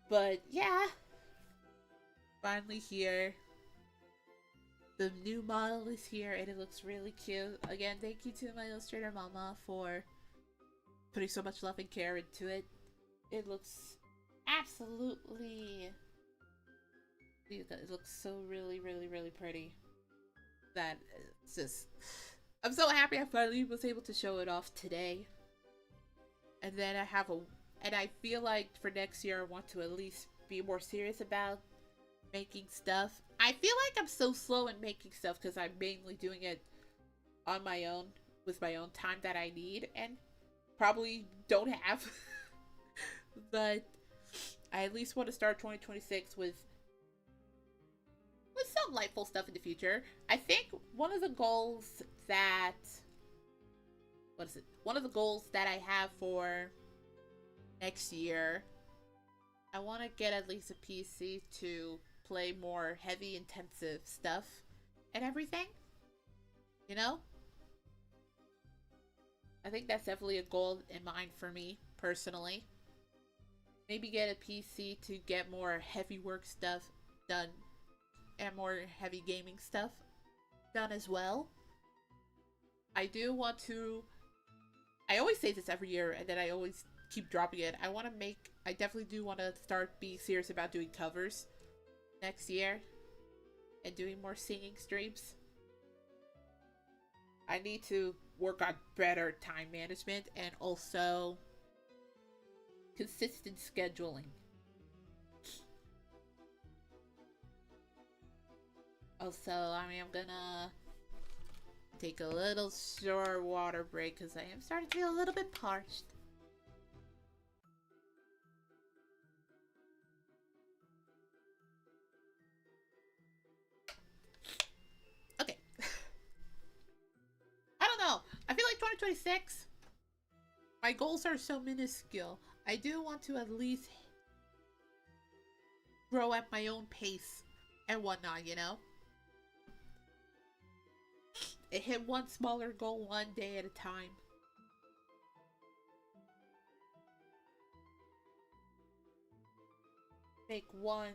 but yeah, finally here. The new model is here and it looks really cute. Again, thank you to my illustrator mama for putting so much love and care into it. It looks absolutely... It looks so really, really, really pretty. That it's just... I'm so happy I finally was able to show it off today. And then I feel like for next year I want to at least be more serious about making stuff. I feel like I'm so slow in making stuff because I'm mainly doing it on my own with my own time that I need and probably don't have. But I at least want to start 2026 with some delightful stuff in the future. I think one of the goals that I have for next year, I want to get at least a PC to play more heavy intensive stuff and everything, you know? I think that's definitely a goal in mind for me personally. Maybe get a PC to get more heavy work stuff done and more heavy gaming stuff done as well. I do want to, I always say this every year and then I always keep dropping it. I definitely do want to start being serious about doing covers next year and doing more singing streams. I need to work on better time management and also consistent scheduling. Also, I'm gonna take a little short water break because I am starting to feel a little bit parched. Okay. I don't know. I feel like 2026, my goals are so minuscule. I do want to at least grow at my own pace and whatnot, you know? It hit one smaller goal one day at a time. Make one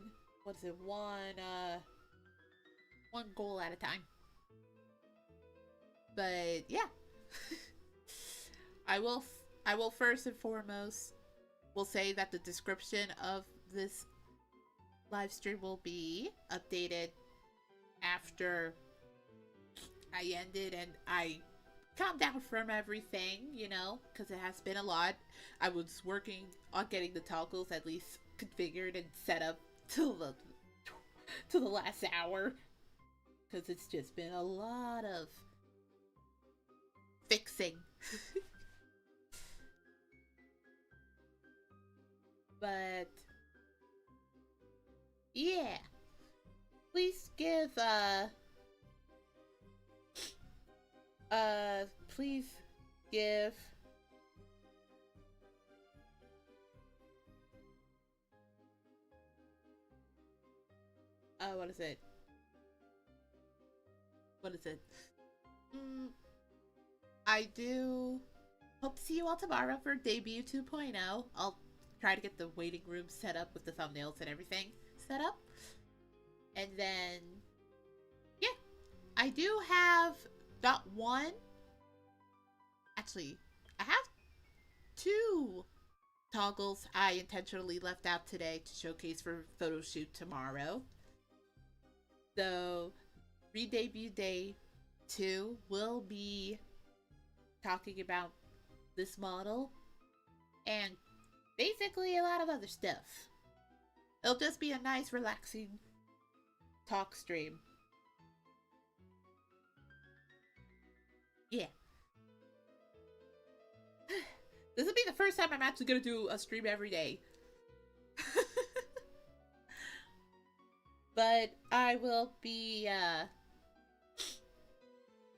goal at a time. But yeah. I will first and foremost will say that the description of this live stream will be updated after I ended and I calmed down from everything, you know, because it has been a lot. I was working on getting the toggles at least configured and set up till the last hour, because it's just been a lot of fixing. But yeah, please give what is it? I do hope to see you all tomorrow for debut 2.0. I'll try to get the waiting room set up with the thumbnails and everything set up. And then, yeah, I do have not one. Actually, I have 2 toggles I intentionally left out today to showcase for photo shoot tomorrow. So, re-debut day 2 will be talking about this model and basically a lot of other stuff. It'll just be a nice, relaxing talk stream. Yeah. This will be the first time I'm actually gonna do a stream every day. But I will be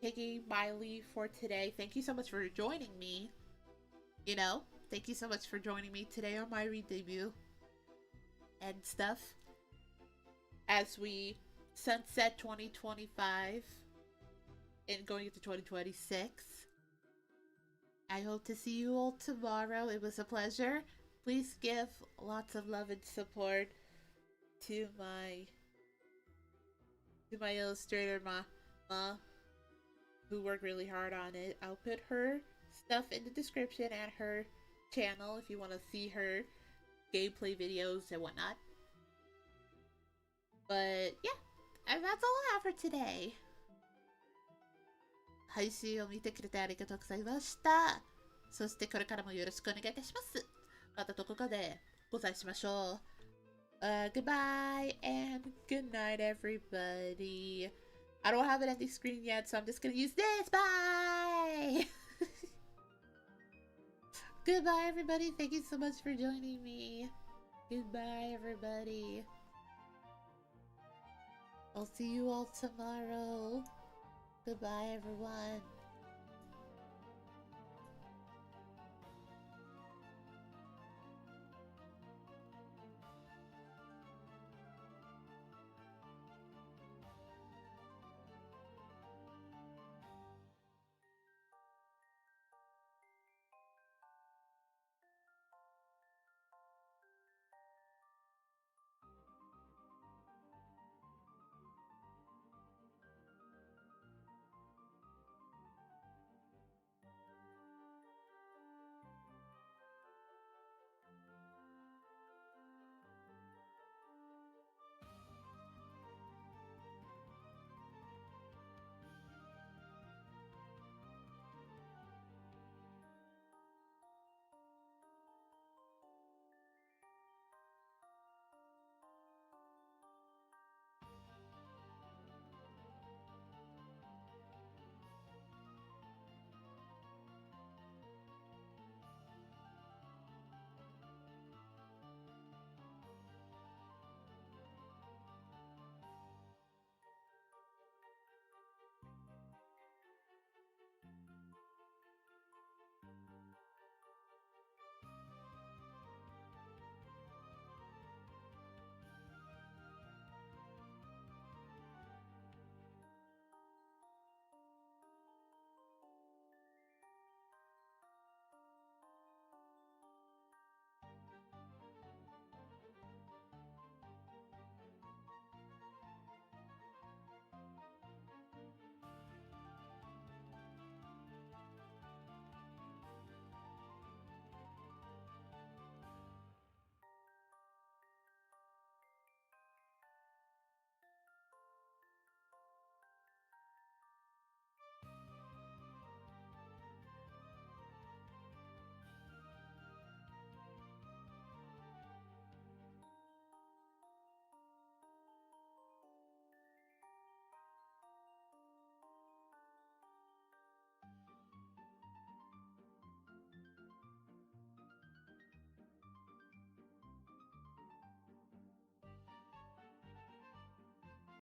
taking my leave for today. Thank you so much for joining me. You know, thank you so much for joining me today on my re-debut and stuff. As we sunset 2025 and going into 2026. I hope to see you all tomorrow. It was a pleasure. Please give lots of love and support to my illustrator Ma, who worked really hard on it. I'll put her stuff in the description and her channel if you want to see her gameplay videos and whatnot. But yeah, and that's all I have for today. 配信を見てくれてありがとうございました。そしてこれからもよろしくお願いいたします。またどこかでご再会しましょう。Goodbye and good night, everybody. I don't have an ending screen yet, so I'm just gonna use this. Bye! Goodbye, everybody. Thank you so much for joining me. Goodbye, everybody. I'll see you all tomorrow. Goodbye, everyone.